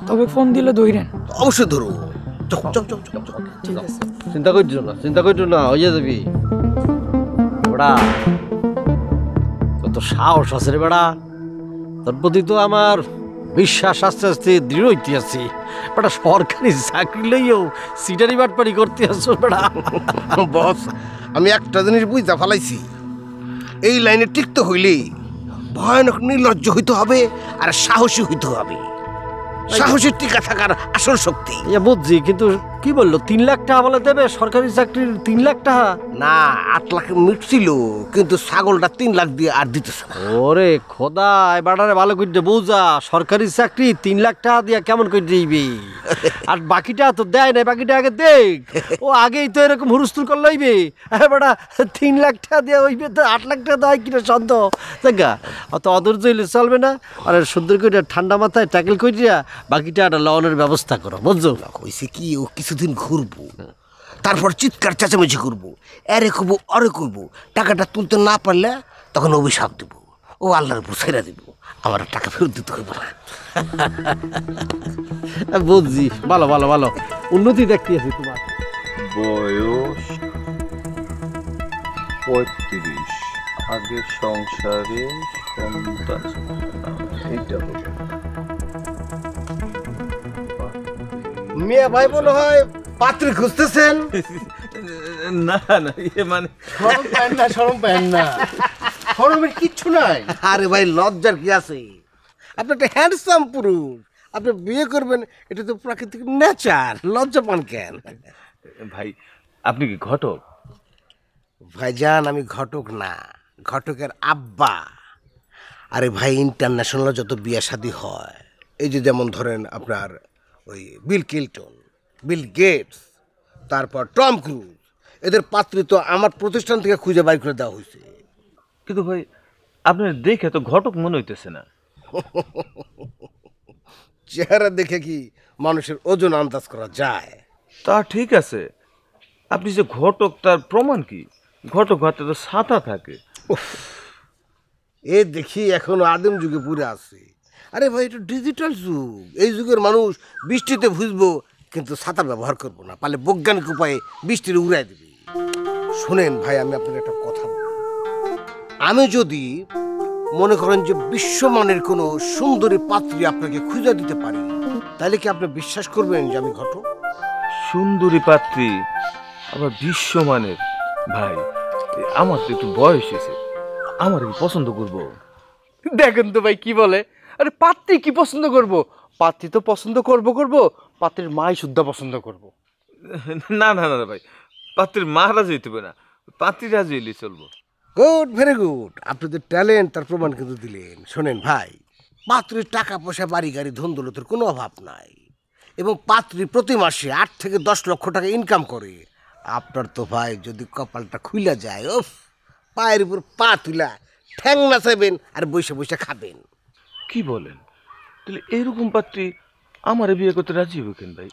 তবে ফোন দিলে ধইরেন। অবশ্যই ধরো। ঠিক আছে। চিন্তা করছো না, চিন্তা করছো না, হয়ে যাবি। বেড়া কত সাহস আছে রে বেড়া, তোর প্রতি তো আমার বিশ্বাস আস্তে আস্তে দৃঢ় হইতে আছি। বেটা সরকারি চাকরি লইও সিটারি বাটপারি করতে আসছো বেড়া। বস, আমি একটা জিনিস বুঝতে ফেলাইছি, এই লাইনে টিকতে হইলে ভয়ানক নির্লজ্জ হইতে হবে আর সাহসী হইতে হবে। সাহসের টিকা থাকার আসল শক্তি। বুঝছি, কিন্তু কি বললো 3 লাখ টাকা বলে দেবে সরকারি চাকরির? 3 লাখ টাকা না, 8 লাখ মিটছিল, কিন্তু ছাগলটা 3 লাখ দিয়ে আর দিতেছে না। ওরে খোদা, এবারে ভালো করে বোঝা, সরকারি চাকরি 3 লাখ টাকা দিয়া কেমন করে দিবি? আর বাকিটা তো দেয় না, বাকিটা আগে দেখ। ও আগেই তো এরকম হুরুস্তুল করে লইবে। বেটা 3 লাখ টাকা দিয়া হইবে তো 8 লাখ টাকা দেয় কিনা সন্দেহ। দেখা অত অধৈর্য হইলে চলবে না। আর সুন্দর করে ঠান্ডা মাথায় ট্যাকেল করিয়া বাকিটা একটা লনের ব্যবস্থা করো, বুঝছো? হয়েছে কি, ও কিছুদিন ঘুরবো, তারপর চিৎকার চেঁচামেচি করবো, এরে করবো অরে করবো। টাকাটা তুলতে না পারলে তখন অভিশাপ দেবো, ও আল্লাহর উপর ছেড়ে দেবো, আমার টাকা ফেরত দিতে হইব না। বুঝছি, ভালো ভালো ভালো, উন্নতি দেখতে আছি তোমার। বয়স 35, আগে সংসারে সন্তান এইটা মিয়া ভাই মনে হয় পাত্রী খুঁজতেছেন। না না, মানে শরম পায় না, শরম পায় না, শরমের কিচ্ছু নাই। আরে ভাই, লজ্জার কি আছে? আপনি একটা হ্যান্ডসাম পুরুষ, আপনি বিয়ে করবেন, এটা তো প্রাকৃতিক নেচার। লজ্জা পান কেন? ভাই আপনি কি ঘটক? ভাইজান, আমি ঘটক না, ঘটকের আব্বা। আরে ভাই, ইন্টারন্যাশনাল যত বিয়ে শাদী হয়, এই যে যেমন ধরেন আপনার ওই বিল ক্লিন্টন, বিল গেটস, তারপর টম ক্রুজ, এদের পাত্রী তো আমার প্রতিষ্ঠান থেকে খুঁজে বাইর করে দেওয়া হয়েছে। কিন্তু ভাই আপনার দেখে তো ঘটক মনে হইতেছে না। চেহারা দেখে কি মানুষের ওজন আন্দাজ করা যায়? তা ঠিক আছে, আপনি যে ঘটক তার প্রমাণ কি? ঘটক হাতে তো ছাতা থাকে। এ দেখি এখনো আদিম যুগে পুরে আছে। আরে ভাই, এটা ডিজিটাল যুগ, এই যুগের মানুষ বৃষ্টিতে ভিজবো কিন্তু ছাতা ব্যবহার করবো না, পারলে বৈজ্ঞানিক উপায়ে বৃষ্টির উড়াই দেবে। শুনেন ভাই, আমি আপনাকে একটা কথা বলি। আমি যদি মনে করেন যে বিশ্বমানের কোনো সুন্দরী পাত্রী আপনাকে খুঁজে দিতে পারি, তাহলে কি আপনি বিশ্বাস করবেন যে আমি ঘটক? সুন্দরী পাত্রী আবার বিশ্বমানের? ভাই আমার তো একটু বয়স হয়েছে, আমার কি পছন্দ করবো? দেখেন তো ভাই কি বলে, আরে পাত্রী কি পছন্দ করব, পাত্রী তো পছন্দ করব পাত্রীর মাই শুদ্ধ পছন্দ করব। না না না ভাই, পাত্রীর মা রাজি হইতে হবে না, পাত্রী রাজি হইলে চলবো। Good, very good. আপনি তো ট্যালেন্ট, তার প্রমাণ কিন্তু দিলেন। শোনেন ভাই, পাত্রীর টাকা পয়সা বাড়ি গাড়ি ধন দৌলতের কোনো অভাব নাই, এবং পাত্রী প্রতি মাসে 8 থেকে 10 লক্ষ টাকা ইনকাম করে। আপনার তো ভাই যদি কপালটা খুইলা যায়, ওফ, পায়ের উপর পা তুলা ঠ্যাং নাচাবেন আর বসে বসে খাবেন। কি বলেন? তাহলে এরকম পাত্রী আমারে বিয়ে করতে রাজি হবে কেন ভাই?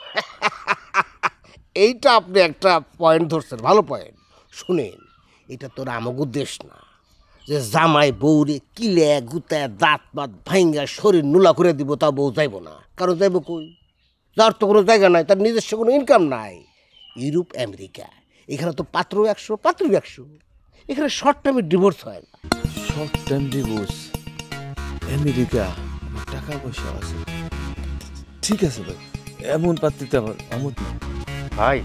এইটা আপনি একটা পয়েন্ট ধরছেন, ভালো পয়েন্ট। শুনেন, এটা তোর আমাগো দেশ না যে জামাই বউরে কিলে গুতায় দাঁত মাত ভাঙ্গা শরীর নুলা করে দিব, তা বউ যাইব না। কারণ যাইব কই? যার তো কোনো জায়গা নাই, তার নিজস্ব কোনো ইনকাম নাই। ইউরোপ, আমেরিকা, এখানে তো পাত্র 100 পাত্র 100। এখানে শর্ট টাইমে ডিভোর্স হয় না। Short time divorce? আমেরিকা, টাকা পয়সা আছে, ঠিক আছে ভাই, এমন পাত্রীতে আমার আমত না। ভাই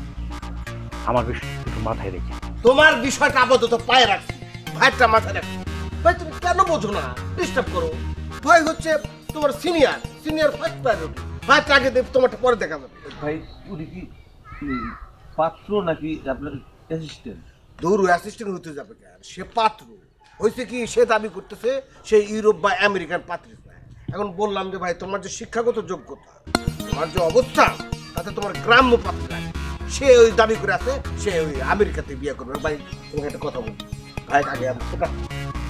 আমার বিষয় একটু মাথায় রেখে। তোমার বিষয়টা আপাতত পায়ে রাখছি, ভাইটা মাথায় রাখছি। ভাই তুমি কেন বোঝো না? ডিস্টার্ব করো। ভাই হচ্ছে তোমার সিনিয়র ফার্স্ট প্রায়োরিটি। ভাইটা আগে দেব, তোমারটা পরে দেখা যাবে। ভাই উনি কি পাত্র নাকি আপনার অ্যাসিস্ট্যান্ট? দৌড় অ্যাসিস্ট্যান্ট হতে যাবে কেন? সে পাত্র হয়েছে কি, সে দাবি করতেছে সে ইউরোপ বা আমেরিকার পাত্রী। এখন বললাম যে ভাই তোমার যে শিক্ষাগত যোগ্যতা, তোমার যে অবস্থা, তাতে তোমার গ্রাম্য পাত্র লাগে। সে ওই দাবি করে আছে সে ওই আমেরিকাতে বিয়ে করবে। ভাই তোমাকে একটা কথা বলবো, ভাই আগে আমি সেট আপ,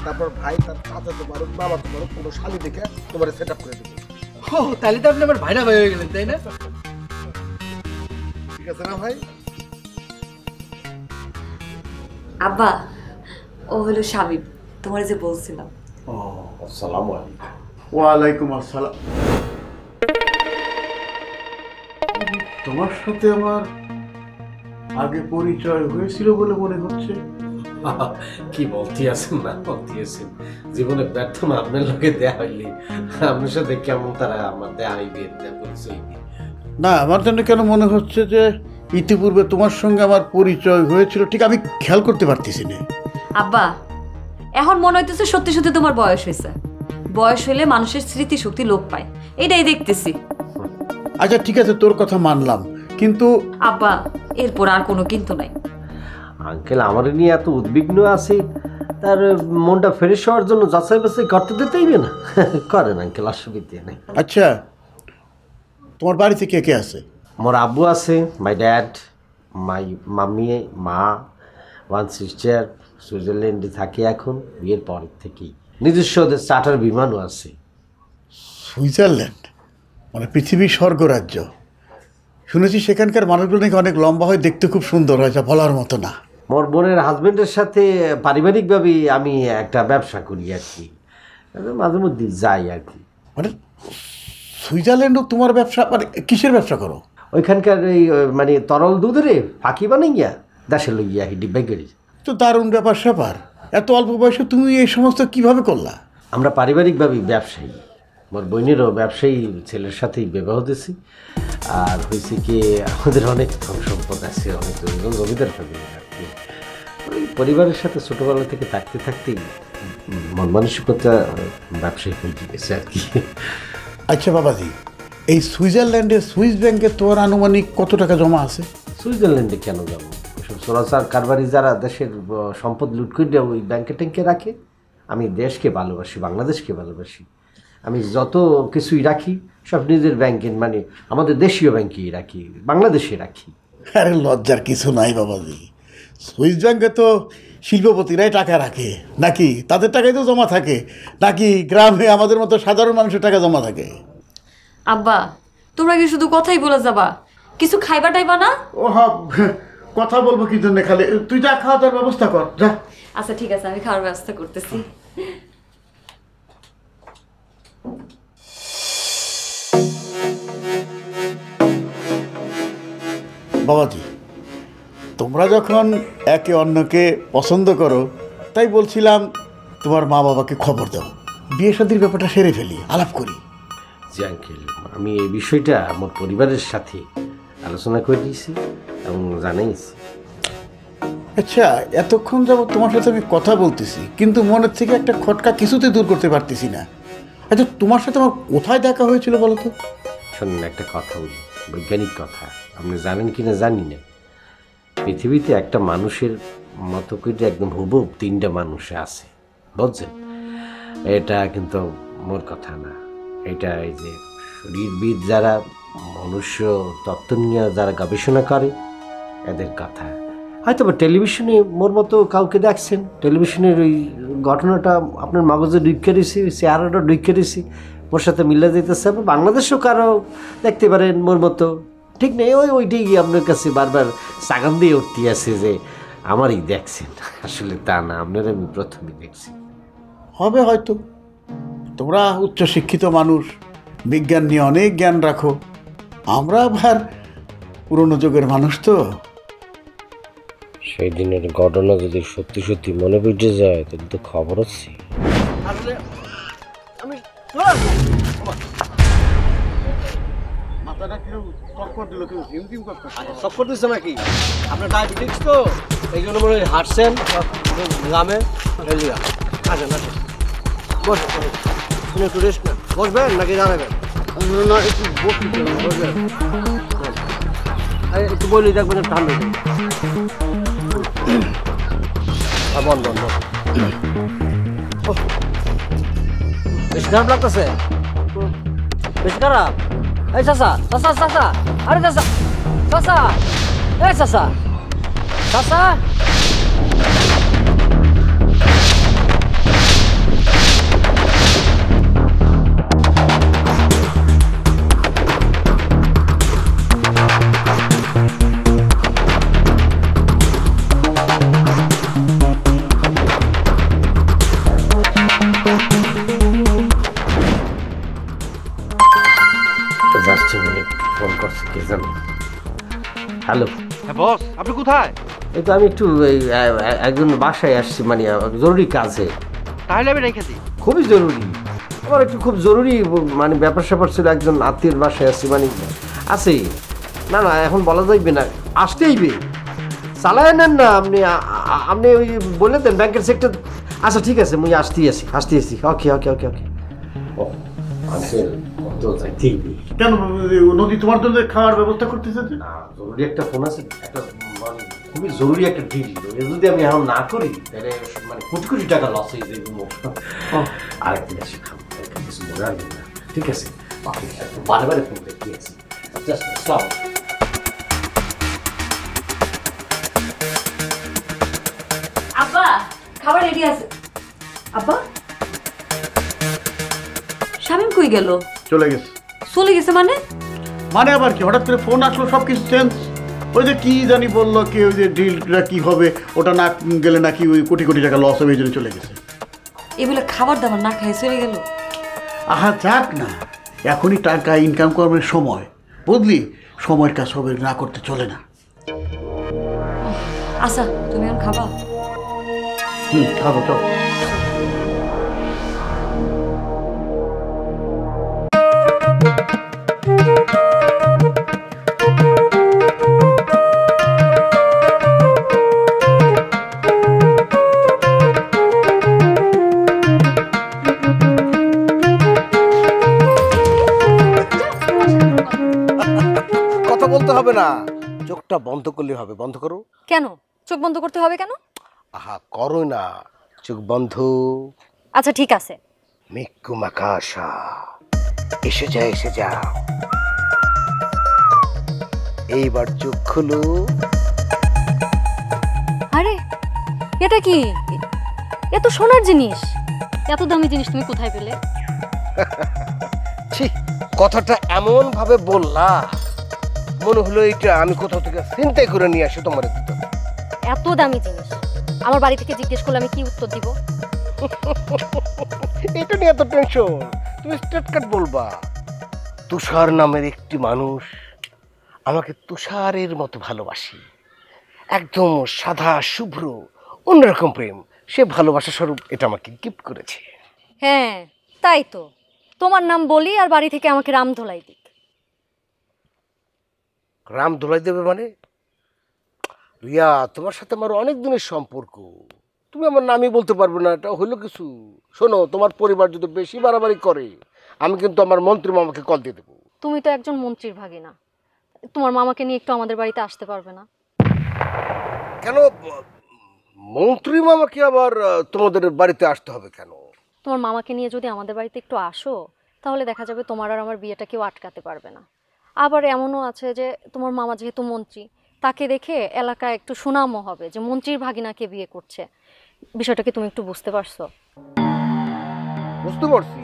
তারপর ভাই তার চাচা তোমার বাবা তোমার কোনো শালি দেখে তোমার সেট আপ করে দেবো। ও তাহলে তো আপনি আমার ভাইরা ভাই হয়ে গেলেন, তাই না? ঠিক আছে না ভাই? আব্বা, ও হলো শাবিব, তোমার যে বলছিলাম। আসসালামু আলাইকুম। ওয়ালাইকুম আসসালাম। তোমার সাথে আমার আগে পরিচয় হয়েছিল বলে মনে হচ্ছে। কি বলতে আছেন না বলতে আছেন, জীবনে ব্যর্থ না আপনার লোকে দেয়া হইলে আপনার সাথে কেমন তারা আমার দেয়া হইবে, পরিচয়। না, আমার জন্য কেন মনে হচ্ছে যে ইতিপূর্বে তোমার সঙ্গে আমার পরিচয় হয়েছিল, ঠিক আমি খেয়াল করতে পারতেছি না। আব্বা, এখন মনে হইতেছে সত্যি সত্যি তোমার বয়স হয়েছে। বয়স হইলে মানুষের স্মৃতিশক্তি লোপ পায়, এটাই দেখতেছি। আচ্ছা ঠিক আছে, তোর কথা মানলাম, কিন্তু আব্বা এরপর আর কোনো কিন্তু নাই। আঙ্কেল আমার নিয়ে এত উদ্বিগ্ন আছে, তার মনটা ফ্রেশ হওয়ার জন্য যাচাই বাছাই করতে দিতেই না। করেন আঙ্কেল, অসুবিধা নেই। আচ্ছা তোমার বাড়িতে কে কে আছে? আমার আব্বু আছে, মাই ড্যাড, মাই মাম্মি, মা, ওয়ান সিস্টার সুইজারল্যান্ডে থাকে এখন, বিয়ের পরের থেকেই। নিজস্ব ওদের চার্টার বিমানও আছে। সুইজারল্যান্ড মানে পৃথিবীর স্বর্গরাজ্য। শুনেছি সেখানকার মানুষগুলো নাকি অনেক লম্বা হয়, দেখতে খুব সুন্দর হয়, যা বলার মতো না। মোর বোনের হাজবেন্ডের সাথে পারিবারিকভাবে আমি একটা ব্যবসা করি আর কি, মাঝে মধ্যে যাই আর কি। মানে সুইজারল্যান্ডও তোমার ব্যবসা, মানে কিসের ব্যবসা করো? ওইখানকার এই মানে তরল দুধের ফাঁকি বানাইয়া দেশে লইয়া ডিব্বাই করি। তো দারুণ ব্যাপার স্যাপার। এত অল্প বয়সে তুমি এই সমস্ত কিভাবে করলা? আমরা পারিবারিকভাবে ব্যবসায়ী, মোর বোনেরও ব্যবসায়ী ছেলের সাথেই বিবাহ দিয়েছি। আর হয়েছে কি, আমাদের অনেক ধন সম্পদ আছে, অনেক জমিদার ফ্যামিলি আর কি। ওই পরিবারের সাথে ছোটোবেলা থেকে থাকতে থাকতেই মন মানসিকতা ব্যবসায়ী হয়ে গেছে আর কি। আচ্ছা বাবাজি, এই সুইজারল্যান্ডে সুইস ব্যাংকে তোমার আনুমানিক কত টাকা জমা আছে? সুইজারল্যান্ডে কেন যাবো? ওইসব চোরাচার কারবারি যারা দেশের সম্পদ লুট করে ওই ব্যাংকে ট্যাঙ্কে রাখে। আমি দেশকে ভালোবাসি, বাংলাদেশকে ভালোবাসি। আমি যত কিছুই রাখি সব নিজের ব্যাংকে, মানে আমাদের দেশীয় ব্যাংকেই রাখি, বাংলাদেশে রাখি। আরে লজ্জার কিছু নাই বাবাজি, সুইস ব্যাংকে তো শিল্পপতিরাই টাকা রাখে নাকি? তাদের টাকাই তো জমা থাকে নাকি গ্রামে আমাদের মতো সাধারণ মানুষের টাকা জমা থাকে? আব্বা তোমরা কি শুধু কথাই বলে যাবা, কিছু খাইবা টাইবা না? ও হ্যাঁ, কথা বলবো কি জন্য? খালি তুই যা, খাওয়া দাওয়ার ব্যবস্থা কর যা। আচ্ছা ঠিক আছে, আমি খাওয়ার ব্যবস্থা করতেছি। বাবাজি তোমরা যখন একে অন্যকে পছন্দ করো তাই বলছিলাম তোমার মা বাবাকে খবর দাও, বিয়ে শাদীর ব্যাপারটা সেরে ফেলি, আলাপ করি। জি আঙ্কেল, আমি এই বিষয়টা আমার পরিবারের সাথে আলোচনা করে দিয়েছি এবং জানাইছি। আচ্ছা, এতক্ষণ যাবত তোমার সাথে আমি কথা বলতেছি, কিন্তু মনের থেকে একটা খটকা কিছুতে দূর করতে পারতেছি না। আচ্ছা, তোমার সাথে আমার কোথায় দেখা হয়েছিল বলো তো? শোনেন, একটা কথা বলি, বৈজ্ঞানিক কথা, আপনি জানেন কি না জানি না, পৃথিবীতে একটা মানুষের মতো করে একদম হুবহুব 3টা মানুষ আছে, বুঝছেন? এটা কিন্তু মোর কথা না, এটা এই যে শরীরবিদ যারা মনুষ্য তত্ত্ব নিয়ে যারা গবেষণা করে এদের কথা। হয়তো বা টেলিভিশনে মোর মতো কাউকে দেখছেন, টেলিভিশনের ওই ঘটনাটা আপনার মগজে ঢুকে দিয়েছি, চেহারাটা ঢুকে দিয়েছি, ওর সাথে মিলে যেতেছে। বাংলাদেশেও কারো দেখতে পারেন মোর মতো, ঠিক নেই? ওইটাই আপনার কাছে বারবার সাগান দিয়ে উঠতে আছে যে আমারই দেখছেন। আসলে তা না, আপনার আমি প্রথমেই দেখছি। হবে হয়তো, তোমরা উচ্চশিক্ষিত মানুষ, বিজ্ঞান নিয়ে অনেক জ্ঞান রাখো, আমরা আবার পুরনো যুগের মানুষ তো। সেই দিনের ঘটনা যদি সত্যি সত্যি মনে পড়ে যায় তাহলে তো খবর আছে। চক্কর দিচ্ছে নাকি? আপনার ডায়াবেটিক্স তো, এই জন্য মনে হয় হাঁটছেন গ্রামে। আসেন আসেন, বসেন, একটু রেস্ট নেন। বসবেন নাকি জানাবেন? না, একটু বসবেন, একটু বলি দেখবেন ঠান্ডা। বন বন বন, বেশ খারাপ লাগতেছে? বেশ খারাপ? এই চাচা, চাচা চাচা, আরে চাচা, চাচা, এই চাচা, চাচা, ফোন করছে কে জানো? হ্যালো, হ্যাঁ বস, আপনি কোথায়? এই তো আমি একটু এই একজন বাসায় আসছি, মানে জরুরি কাজে। তাহলে আমি রেখে দিই। খুবই জরুরি, আমার একটু খুব জরুরি, মানে ব্যাপার স্যাপার ছিল, একজন আত্মীয়ের বাসায় আসছি, মানে আছে। না না, এখন বলা যাইবে না, আসতেইবে, চালায় নেন না আপনি। আপনি ওই বলে দেন ব্যাংকের সেক্টর। আচ্ছা ঠিক আছে, মুই আসতেছি। ওকে ওকে ওকে ওকে। ও আঙ্কেল, তো যাইতেই কেন নদী তোমার জন্য খাওয়ার ব্যবস্থা করতেছে? না, জরুরি একটা ফোন আছে, একটা মানে খুবই জরুরি একটা ডিল। যদি আমি এখন না করি তাহলে মানে কোটি কোটি টাকা লস হয়ে যাবে। আরেকদিন এসে খাবো, কিছু মনে রাখবেন না, ঠিক আছে? বারে বারে ফোন দেখতে আছি, জাস্ট স্টপ। আব্বা, খাবার রেডি আছে। আব্বা, শামিম কই গেল? চলে গেছে। চলে গেছে মানে? মানে আবার কি, হঠাৎ করে ফোন আসলো, সব কিছু চেঞ্জ। ওই যে কি জানি বললো কি, ওই যে ডিলটা কি হবে, ওটা না গেলে নাকি ওই কোটি কোটি টাকা লস হবে, এই জন্য চলে গেছে। এগুলো খাবার দাবার না খেয়ে চলে গেল? আহা যাক না, এখনই টাকা ইনকাম করার সময়, বুঝলি? সময়ের কাজ হবে না করতে চলে না। আচ্ছা, তুমি এখন খাবা? খাবো, চল। কথা বলতে হবে না, চোখটা বন্ধ করলে হবে। বন্ধ করো। কেন চোখ বন্ধ করতে হবে কেন? আহা, করো না, চোখ বন্ধ। আচ্ছা ঠিক আছে। মিক্কু মাকাশা, এসে যা। এইবার চোখ খুলো। আরে এটা কি? এত সোনার জিনিস, এত দামি জিনিস তুমি কোথায় পেলে? ছি, কথাটা এমন ভাবে বললা, মনে হলো এটা আমি কোথাও থেকে চিন্তাই করে নিয়ে আসি তোমার দিতে। এত দামি জিনিস আমার বাড়ি থেকে জিজ্ঞেস করলে আমি কি উত্তর দিব? এটা নিয়ে এত টেনশন, তুমি স্ট্রেট কাট বলবা। তুষার নামের একটি মানুষ আমাকে তুষারের মতো ভালোবাসি, একদম সাদা শুভ্র অন্যরকম প্রেম, সে ভালোবাসা স্বরূপ এটা আমাকে গিফট করেছে। হ্যাঁ তাই তো, তোমার নাম বলি আর বাড়ি থেকে আমাকে রাম ধোলাই দিক। রাম ধোলাই দেবে মানে? রিয়া, তোমার সাথে আমার অনেক দিনের সম্পর্ক, তুমি আমার নামই বলতে পারবে না, এটা হলো কিছু। শোনো, তোমার পরিবার যদি বেশি বাড়াবাড়ি করে আমি কিন্তু আমার মন্ত্রী মামাকে কল দিয়ে দেবো। তুমি তো একজন মন্ত্রীর ভাগিনা, তোমার মামাকে নিয়ে একটু আমাদের বাড়িতে আসতে পারবে না? কেন মন্ত্রী মামাকে আবার তোমাদের বাড়িতে আসতে হবে কেন? তোমার মামাকে নিয়ে যদি আমাদের বাড়িতে একটু আসো, তাহলে দেখা যাবে তোমার আর আমার বিয়েটা কেউ আটকাতে পারবে না। আবার এমনও আছে যে তোমার মামা যেহেতু মন্ত্রী, তাকে দেখে এলাকায় একটু সুনামও হবে যে মন্ত্রীর ভাগিনাকে বিয়ে করছে। বিষয়টা কি তুমি একটু বুঝতে পারছো? বুঝতে পারছি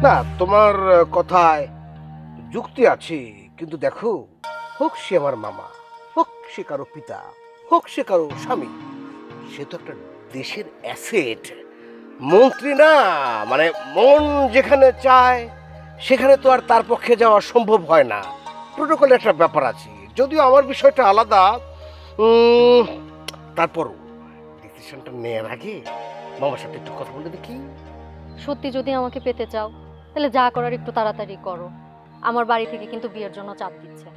না, তোমার কথায় যুক্তি আছে, কিন্তু দেখো, হোক সে আমার মামা, হোক সে কারো পিতা, হোক সে কারো স্বামী, সে তো একটা দেশের অ্যাসেট। মন্ত্রী না, মানে মন যেখানে চায় সেখানে তো আর তার পক্ষে যাওয়া সম্ভব হয় না, প্রোটোকলে একটা ব্যাপার আছে। যদিও আমার বিষয়টা আলাদা, তারপরও ডিসিশনটা নেওয়ার আগে মামার সাথে একটু কথা বলে দেখি। সত্যি যদি আমাকে পেতে চাও, তাহলে যা করার একটু তাড়াতাড়ি করো। আমার বাড়ি থেকে কিন্তু বিয়ের জন্য চাপ দিচ্ছে।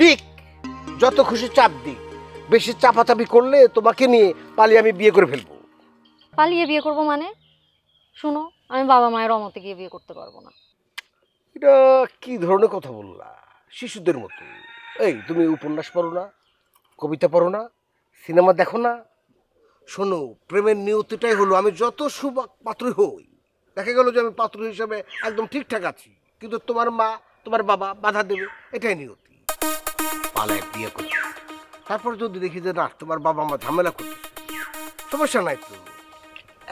দিক, যত খুশি চাপ দিক, বেশি চাপাচাপি করলে তোমাকে নিয়ে পালিয়ে আমি বিয়ে করে ফেলবো। পালিয়ে বিয়ে করব মানে? শুনো, আমি বাবা মায়ের অমতে গিয়ে বিয়ে করতে পারবো না। এটা কি ধরনের কথা বললা, শিশুদের মতো? এই, তুমি উপন্যাস পড়ো না, কবিতা পড়ো না, সিনেমা দেখো না? শোনো, প্রেমের নিয়তিটাই হলো আমি যত সুপাত্রই হই, দেখা গেল যে আমি পাত্র হিসেবে একদম ঠিকঠাক আছি, কিন্তু তোমার মা তোমার বাবা বাধা দেবে, এটাই নিয়তি। পালায় বিয়ে করতে, তারপর যদি দেখি যে না তোমার বাবা মা ঝামেলা করতেছে, সমস্যা নাই তো,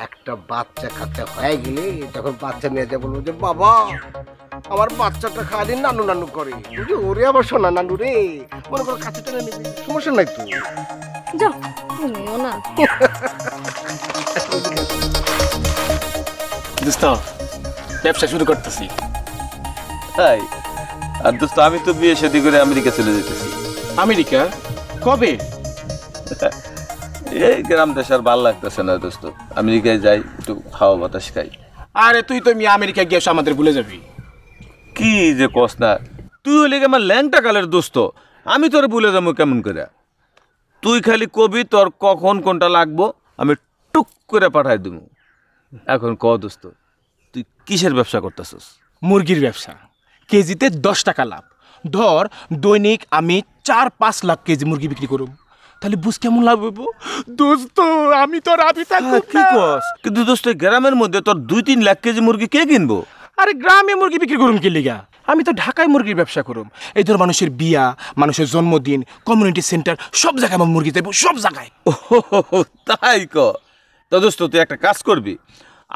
একটা বাচ্চা কাচ্চা হয়ে গেলে তখন বাচ্চা নিয়ে যা বলবো যে বাবা আমার বাচ্চাটা খালি নানু নানু করে, ওরে আবার শোনা নানু রে, মনে করো কাছে টেনে নেবে, সমস্যা নাই তো। যাও তুমিও না। দোস্ত, ব্যবসা শুরু করতেছি। তাই? আর দোস্ত, আমি তো বিয়ে শাদী করে আমেরিকা চলে যেতেছি। আমেরিকা? কবে? এই গ্রাম দেশ আর ভালো লাগতেছে না দোস্ত, আমেরিকায় যাই, একটু খাওয়া বাতাস খাই। আরে তুই তো আমেরিকা গিয়ে আমাদের ভুলে যাবি। কি যে কস না, তুই হলে আমার ল্যাংটা কালের দোস্ত, আমি তোর ভুলে যাবো কেমন করে? তুই খালি কবি তোর কখন কোনটা লাগবো, আমি টুক করে পাঠাই দেবো। এখন ক দোস্ত, তুই কিসের ব্যবসা করতেছস? মুরগির ব্যবসা, কেজিতে 10 টাকা লাভ। ধর দৈনিক আমি 4-5 লাখ কেজি মুরগি বিক্রি করব, তাহলে বুঝ কেমন লাভ হইব দোস্ত? আমি তো রাবি থাকবো কি কস? কিন্তু দোস্ত, গ্রামের মধ্যে তোর 2-3 লাখ কেজি মুরগি কে কিনবো? আরে গ্রামে মুরগি বিক্রি করুম কি লিগা? আমি তো ঢাকায় মুরগির ব্যবসা করুম। এই ধর মানুষের বিয়া, মানুষের জন্মদিন, কমিউনিটি সেন্টার, সব জায়গায় আমার মুরগি দেবো, সব জায়গায়। ও তাই ক? তো দোস্ত, তুই একটা কাজ করবি,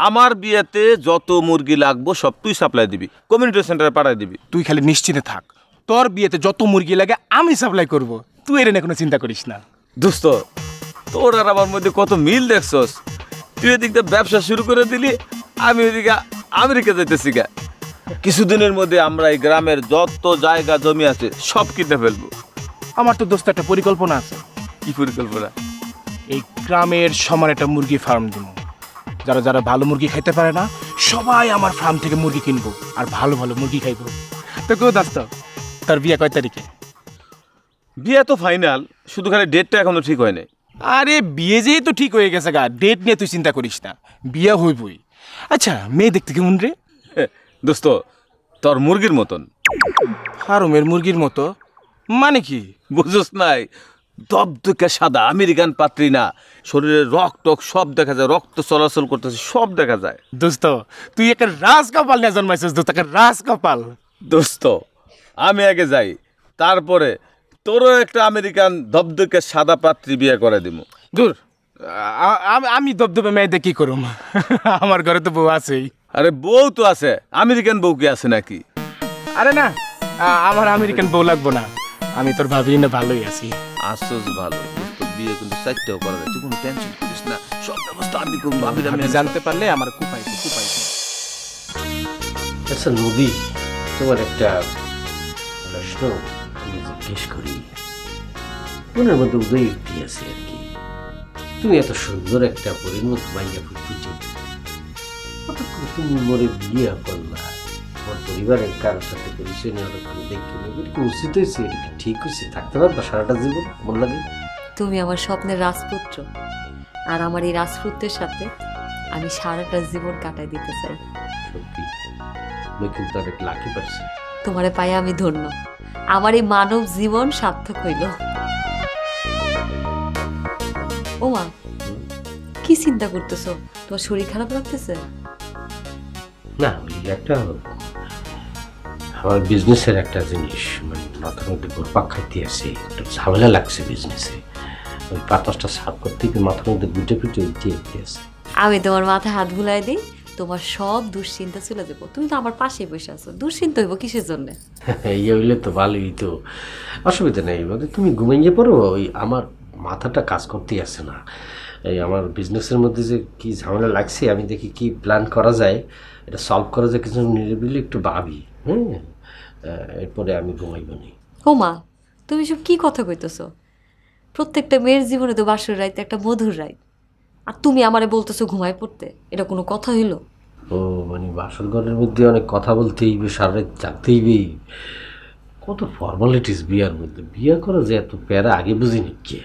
আমার বিয়েতে যত মুরগি লাগবো সব তুই সাপ্লাই দিবি, কমিউনিটি সেন্টারে পাঠাই দিবি। তুই খালি নিশ্চিন্তে থাক, তোর বিয়েতে যত মুরগি লাগে আমি সাপ্লাই করব, তুই এর নিয়ে কোনো চিন্তা করিস না। দোস্ত, তোর আর আমার মধ্যে কত মিল দেখছস। তুই এদিকে ব্যবসা শুরু করে দিলি, আমি ওইদিকে আমেরিকা যাইতেছি গা। কিছুদিনের মধ্যে আমরা এই গ্রামের যত জায়গা জমি আছে সব কিনে ফেলবো। আমার তো দোস্ত একটা পরিকল্পনা আছে। কি পরিকল্পনা? এই গ্রামের সমান একটা মুরগি ফার্ম দিব। যারা যারা ভালো মুরগি খাইতে পারে না, সবাই আমার ফার্ম থেকে মুরগি কিনবো আর ভালো ভালো মুরগি খাইবো। তো কেউ দোস্ত, তোর বিয়ে কয় তারিখে? বিয়ে তো ফাইনাল, শুধু খালি ডেটটা এখনো ঠিক হয় নাই। আরে বিয়ে যেই তো ঠিক হয়ে গেছে গা, ডেট নিয়ে তুই চিন্তা করিস না, বিয়ে হইবই। আচ্ছা, মেয়ে দেখতে কেমন রে? দোস্ত, তোর মুরগির মতন। ফার্মের মুরগির মতো মানে কি? বুঝোস নাই? দবদকে সাদা, আমেরিকান পাত্রী না, শরীরে রক্ত সব দেখা যায়, রক্ত চলাচল করতেছে, সব দেখা যায়। দোস্ত, তুই একটা রাজ কপাল নিয়ে জন্মাইছিস দোস্ত, একটা রাজ কপাল। দোস্ত, আমি আগে যাই, তারপরে তোরও একটা আমেরিকান দবদকে সাদা পাত্রী বিয়ে করে দিব। দূর, আমি দবদবে মেয়েদে কি করুম? আমার ঘরে তো বউ আছেই। আরে বউ তো আছে, আমেরিকান বউ কি আছে নাকি? আরে না, আমার আমেরিকান বউ লাগবো না, আমি তোর ভাবি না ভালোই আছি। আসছ ভালো, তোর বিয়ে কিন্তু চারটেও করা যায়, তুই কোনো টেনশন করিস না, সব ব্যবস্থা আমি করবো। ভাবির আমি জানতে পারলে আমার কুপাইতে। আচ্ছা নদী, তোমার একটা প্রশ্ন আমি জিজ্ঞেস করি। মনের মধ্যে উদয় উঠতে আছে আর কি। তুমি এত সুন্দর একটা পরিণত মাইয়া ফুটফুটে, হঠাৎ করে তুমি মরে বিয়ে করলা, তোমার পরিবারের কারোর সাথে পরিচয় নেওয়ার আমি দেখি এটা কি উচিত হয়েছে? এটা কি ঠিক হয়েছে? থাকতে পারবা সারাটা জীবন মন লাগে? তুমি আমার স্বপ্নের রাজপুত্র, আর আমার এই রাজপুত্রের সাথে আমি সারাটা জীবন কাটাই দিতে চাই। সত্যি আমি কিন্তু অনেক লাকি পারছি। তোমারে পায়ে আমি ধন্য, আমার এই মানব জীবন সার্থক হইল। ওমা, কি চিন্তা করতেছো? তোমার শরীর খারাপ লাগতেছে? না, ওই একটা আমার বিজনেসের একটা জিনিস মানে মাথার মধ্যে ঘুরপাক খাইতে আছে, একটু ঝামেলা লাগছে বিজনেসে। ওই পাতাসটা সাফ করতে গিয়ে মাথার মধ্যে গুটে পিটে উঠতে আছে। আমি তোমার মাথায় হাত বুলাই দিই, তোমার সব দুশ্চিন্তা চলে যাবো। তুমি তো আমার পাশেই বসে আছো, দুশ্চিন্তা হইব কিসের জন্য? এই হইলে তো ভালোই, তো অসুবিধা নেই। তুমি ঘুমিয়ে পড়ো, ওই আমার মাথাটা কাজ করতেই আসে না। এই আমার বিজনেসের মধ্যে যে কি ঝামেলা লাগছে, আমি দেখি কি প্ল্যান করা যায়, এটা সলভ করা যায় কিছু নিরিবিলি একটু ভাবি। এরপরে আমি ঘুমাইব নি। ও মা, তুমি সব কি কথা কইতেছো? প্রত্যেকটা মেয়ের জীবনে তো বাসর রাইতে একটা মধুর রাইত, আর তুমি আমারে বলতেছো ঘুমাই পড়তে, এটা কোনো কথা হইল? ও মানে বাসর ঘরের মধ্যে অনেক কথা বলতে হইবে, সারা রাত জাগতে হইবে, কত ফর্মালিটিস বিয়ার মধ্যে। বিয়ে করা যে এত প্যারা আগে বুঝিনি কে।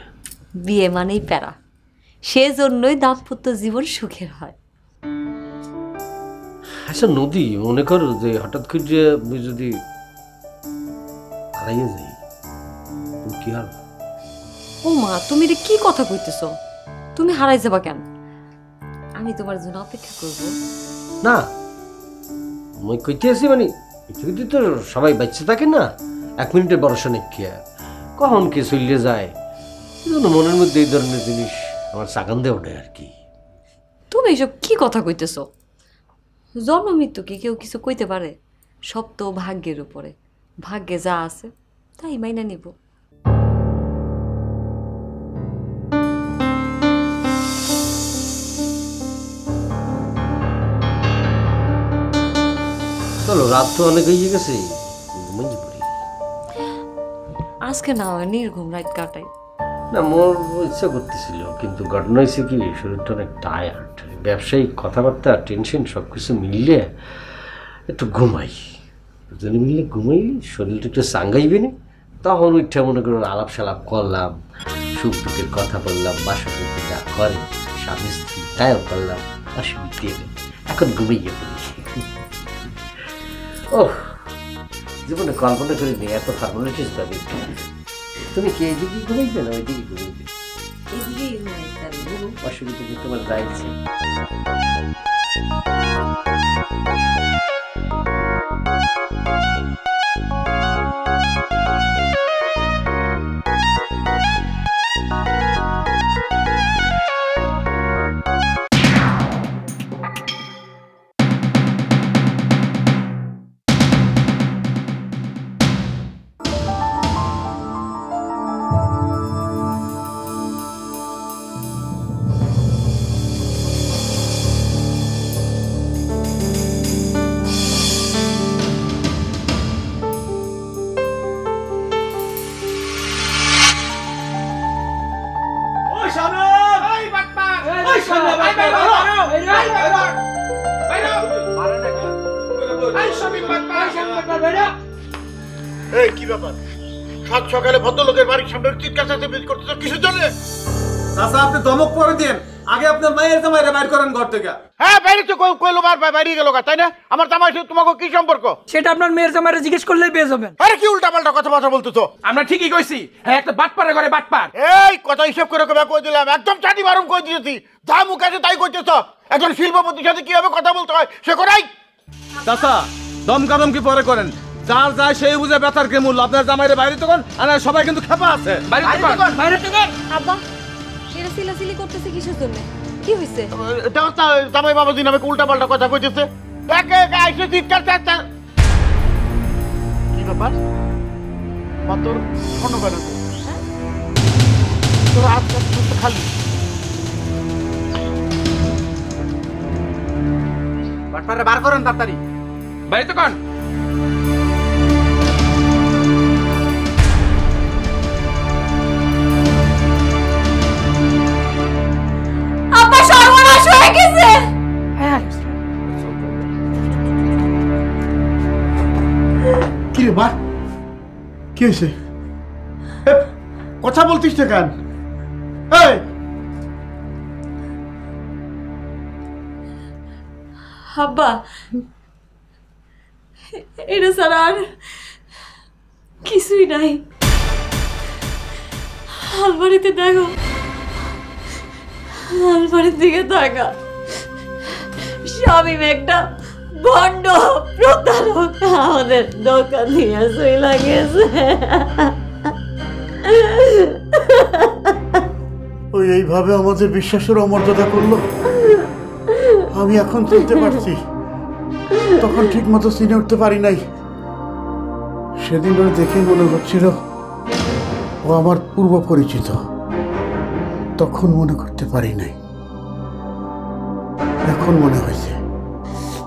বিয়ে মানেই প্যারা, সেজন্যই দাম্পত্য জীবন সুখের হয়। আচ্ছা নদী, মনে করো যে হঠাৎ করে যে আমি যদি হারাইয়া যাই, তুমি কি হার? ও মা, তুমি এটা কি কথা কইতেছো? তুমি হারাই যাবা কেন? আমি তোমার জন্য অপেক্ষা করব। না, মই কইতে আছি মানে পৃথিবীতে তো সবাই বাচ্চা থাকে না, 1 মিনিটের ভরসা নেই, কি কখন কে চলিয়ে যায়। এজন্য মনের মধ্যে এই ধরনের জিনিস আমার চাগান দিয়ে ওঠে আর কি। তুমি এসব কি কথা কইতেছো? জন্ম মৃত্যু কি কেউ কিছু কইতে পারে? সব তো ভাগ্যের উপরে, ভাগ্যে যা আছে তাই মাইনা নিব। চলো, রাত তো অনেক হয়ে গেছে, ঘুমিয়ে পড়ি। আজকে না হয় নির্ঘুম রাত কাটাই। না, মোর ইচ্ছা করতেছিল, কিন্তু ঘটনা হয়েছে কি, শরীরটা অনেক টায়ার্ড, ব্যবসায়িক কথাবার্তা টেনশন সব কিছু মিললে একটু ঘুমাই, দুজনে মিললে ঘুমাইলে শরীরটা একটু সাঙ্গাইবে না। তখন উঠে মনে করুন আলাপ সালাপ করলাম, সুখ দুঃখের কথা বললাম, বাসা করতে যা করে স্বামী স্ত্রী তাইও করলাম, অসুবিধে নেই। এখন ঘুমিয়ে পড়ি। ওহ, জীবনে কল্পনা করিনি এত ফর্মালিটিস পাবি। তুমি কি এইদিকে ঘুমাইবে না ওইদিকে ঘুমাইবে? এদিকেই ঘুমাই, অসুবিধা নেই, তোমার যাইছে। এই কি ব্যাপার? সাত সকালে ভদ্রলোকের বাড়ির সামনে চিৎকার চেঁচামেচি করতেছ কিসের জন্য? চাচা, আপনি ধমক পরে দেন, আগে আপনার মায়ের জামাইরে বাইর করেন ঘর থেকে। হ্যাঁ, বাইরে তো কইলো বাইরে গেল, তাই না? আমার জামাই সাথে তোমাকে কি সম্পর্ক? সেটা আপনার মেয়ের জামাইরে জিজ্ঞেস করলেই পেয়ে যাবেন। আরে কি উল্টাপাল্টা কথাবার্তা বলতেছো? আমরা ঠিকই কইছি, হ্যাঁ একটা বাটপারে ঘরে বাটপার। এই কথা হিসাব করে কই দিলাম, একদম চাটি মারুম কই দিয়েছি। যা মুখ আছে তাই কইতেছ। একজন শিল্পপতির সাথে কিভাবে কথা বলতে হয় সে করাই। চাচা, দমকাদমকি পরে করেন, যার যায় সেই বুঝে ব্যথার কে মূল্য। আপনার জামাইরে বাইরে তখন আর সবাই কিন্তু খেপা আছে। আব্বা, এরা সিলাসিলি করতেছে কিসের জন্য? কি হইছে? জামাই বাবাজি নামে উল্টাপাল্টা কথা কইতেছে। একে একে আইসে চিৎকার চাচ্ছা। কি ব্যাপার? তোর শোনো কেন? তোর আজকে খালি বাটপারে বার করেন তাড়াতাড়ি, বাইরে তখন। রে। হ্যাঁ কি রে মা, কি হয়েছে? কথা বলতিস না কেন? এই আব্বা, এটা ছাড়া আর কিছুই নাই। আলমারিতে দেখো, আলমারির দিকে তাকা। শামীম একটা ভণ্ড প্রতারক আমাদের দোকান নিয়ে চলে গেছে। ওই এইভাবে আমাদের বিশ্বাসের অমর্যাদা করলো। আমি এখন চিনতে পারছি, তখন ঠিক মতো চিনে উঠতে পারি নাই। সেদিন ওর দেখে মনে হচ্ছিল ও আমার পূর্ব পরিচিত, তখন মনে করতে পারি নাই, এখন মনে হয়েছে।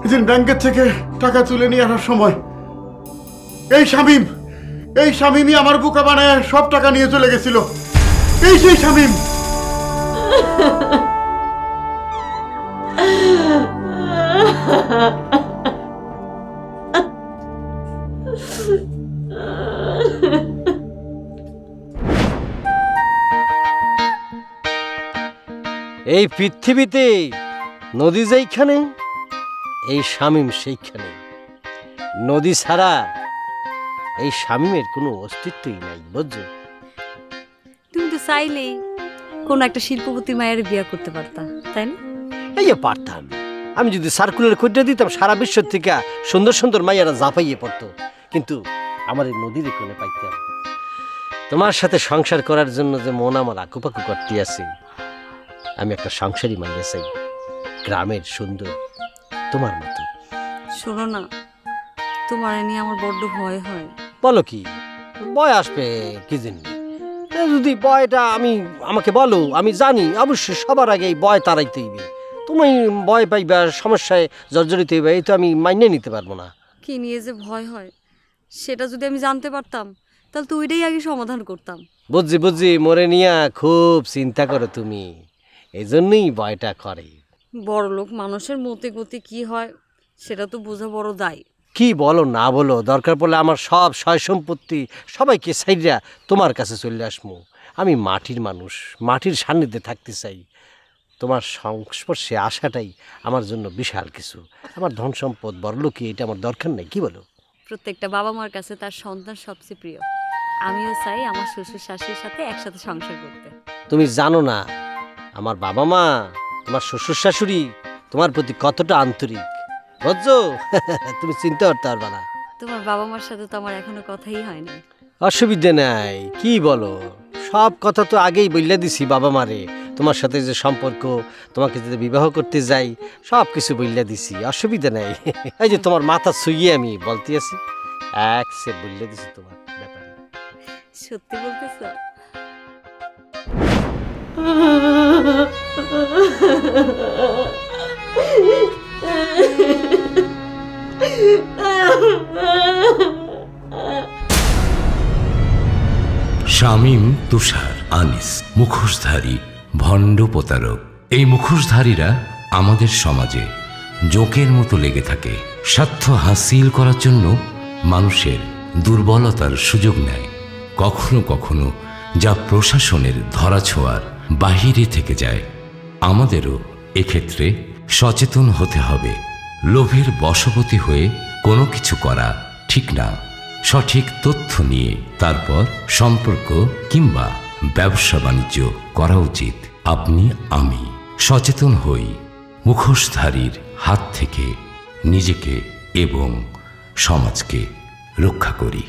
এদিন ব্যাংকের থেকে টাকা তুলে নিয়ে আসার সময় এই শামীমই আমার বোকা বানায় সব টাকা নিয়ে চলে গেছিল। এই সেই শামীম। এই পৃথিবীতে নদী যেইখানে, এই শামীম সেইখানে। নদী ছাড়া এই শামীমের কোনো অস্তিত্বই নাই, বুঝছো? তুমি তো চাইলেই কোন একটা শিল্পপতি মায়ের বিয়ে করতে পারতা, তাই না? এই যে পারতাম, আমি যদি সার্কুলার করে দিতাম সারা বিশ্ব থেকে সুন্দর সুন্দর মাইয়ারা জাপাইয়ে পড়তো, কিন্তু আমার এই নদীর কোণে পাইতাম। তোমার সাথে সংসার করার জন্য যে মন আমার আকুপাকু করতে আছে, আমি একটা সংসারী মাইয়া চাই, গ্রামের সুন্দর তোমার মতো। শোনো না, তোমার নিয়ে আমার বড্ড ভয় হয়। বলো কি ভয় আসবে কি জন্য? যদি ভয়টা আমাকে বলো, আমি জানি অবশ্যই সবার আগে এই ভয় তাড়াইতে হইবে। তুমি ভয় পাইবা, সমস্যায় জর্জরিত হইবে, এই তো আমি মাইনে নিতে পারবো না। কি নিয়ে যে ভয় হয় সেটা যদি আমি জানতে পারতাম তাহলে তো ওইটাই আগে সমাধান করতাম। বুঝছি মরে নিয়া খুব চিন্তা করো তুমি, এই জন্যই ভয়টা করে। বড় লোক মানুষের মতে গতি কি হয় সেটা তো বোঝা বড় দায়। কি বলো না বলো, দরকার পড়লে আমার সব সয় সম্পত্তি সবাইকে সাইডা তোমার কাছে চলে আসবো। আমি মাটির মানুষ, মাটির সান্নিধ্যে থাকতে চাই। তোমার সংস্পর্শে আসাটাই আমার জন্য বিশাল কিছু। আমার ধন সম্পদ বড়লোকি এটা আমার দরকার নেই, কি বলো? প্রত্যেকটা বাবা মার কাছে তার সন্তান সবচেয়ে প্রিয়। আমিও চাই আমার শ্বশুর শাশুড়ির সাথে একসাথে সংসার করতে। তুমি জানো না আমার বাবা মা, তোমার শ্বশুর শাশুড়ি তোমার প্রতি কতটা আন্তরিক, বুঝছো? তুমি চিন্তা করতে পারবা না। তোমার বাবা মার সাথে তো আমার এখনো কথাই হয়নি। অসুবিধে নাই, কি বলো, সব কথা তো আগেই বললে দিছি বাবা মারে। তোমার সাথে যে সম্পর্ক, তোমাকে যদি বিবাহ করতে যাই সব কিছু বললে দিছি, অসুবিধা নাই। এই যে তোমার মাথা ছুঁয়ে আমি বলতে আছি, এক সে বললে দিছি তোমার ব্যাপারে। সত্যি বলতেছ? শামীম, তুষার, আনিস মুখোশধারী ভণ্ড প্রতারক। এই মুখোশধারীরা আমাদের সমাজে জোকের মতো লেগে থাকে। স্বার্থ হাসিল করার জন্য মানুষের দুর্বলতার সুযোগ নেয়। কখনো কখনো যা প্রশাসনের ধরাছোঁয়ার বাহিরে থেকে যায়। আমাদেরও এক্ষেত্রে সচেতন হতে হবে। লোভের বশবর্তী হয়ে কোনো কিছু করা ঠিক না। সঠিক তথ্য নিয়ে তারপর সম্পর্ক কিংবা ব্যবসা বাণিজ্য করা উচিত। আপনি আমি সচেতন হই, মুখোশধারীর হাত থেকে নিজেকে এবং সমাজকে রক্ষা করি।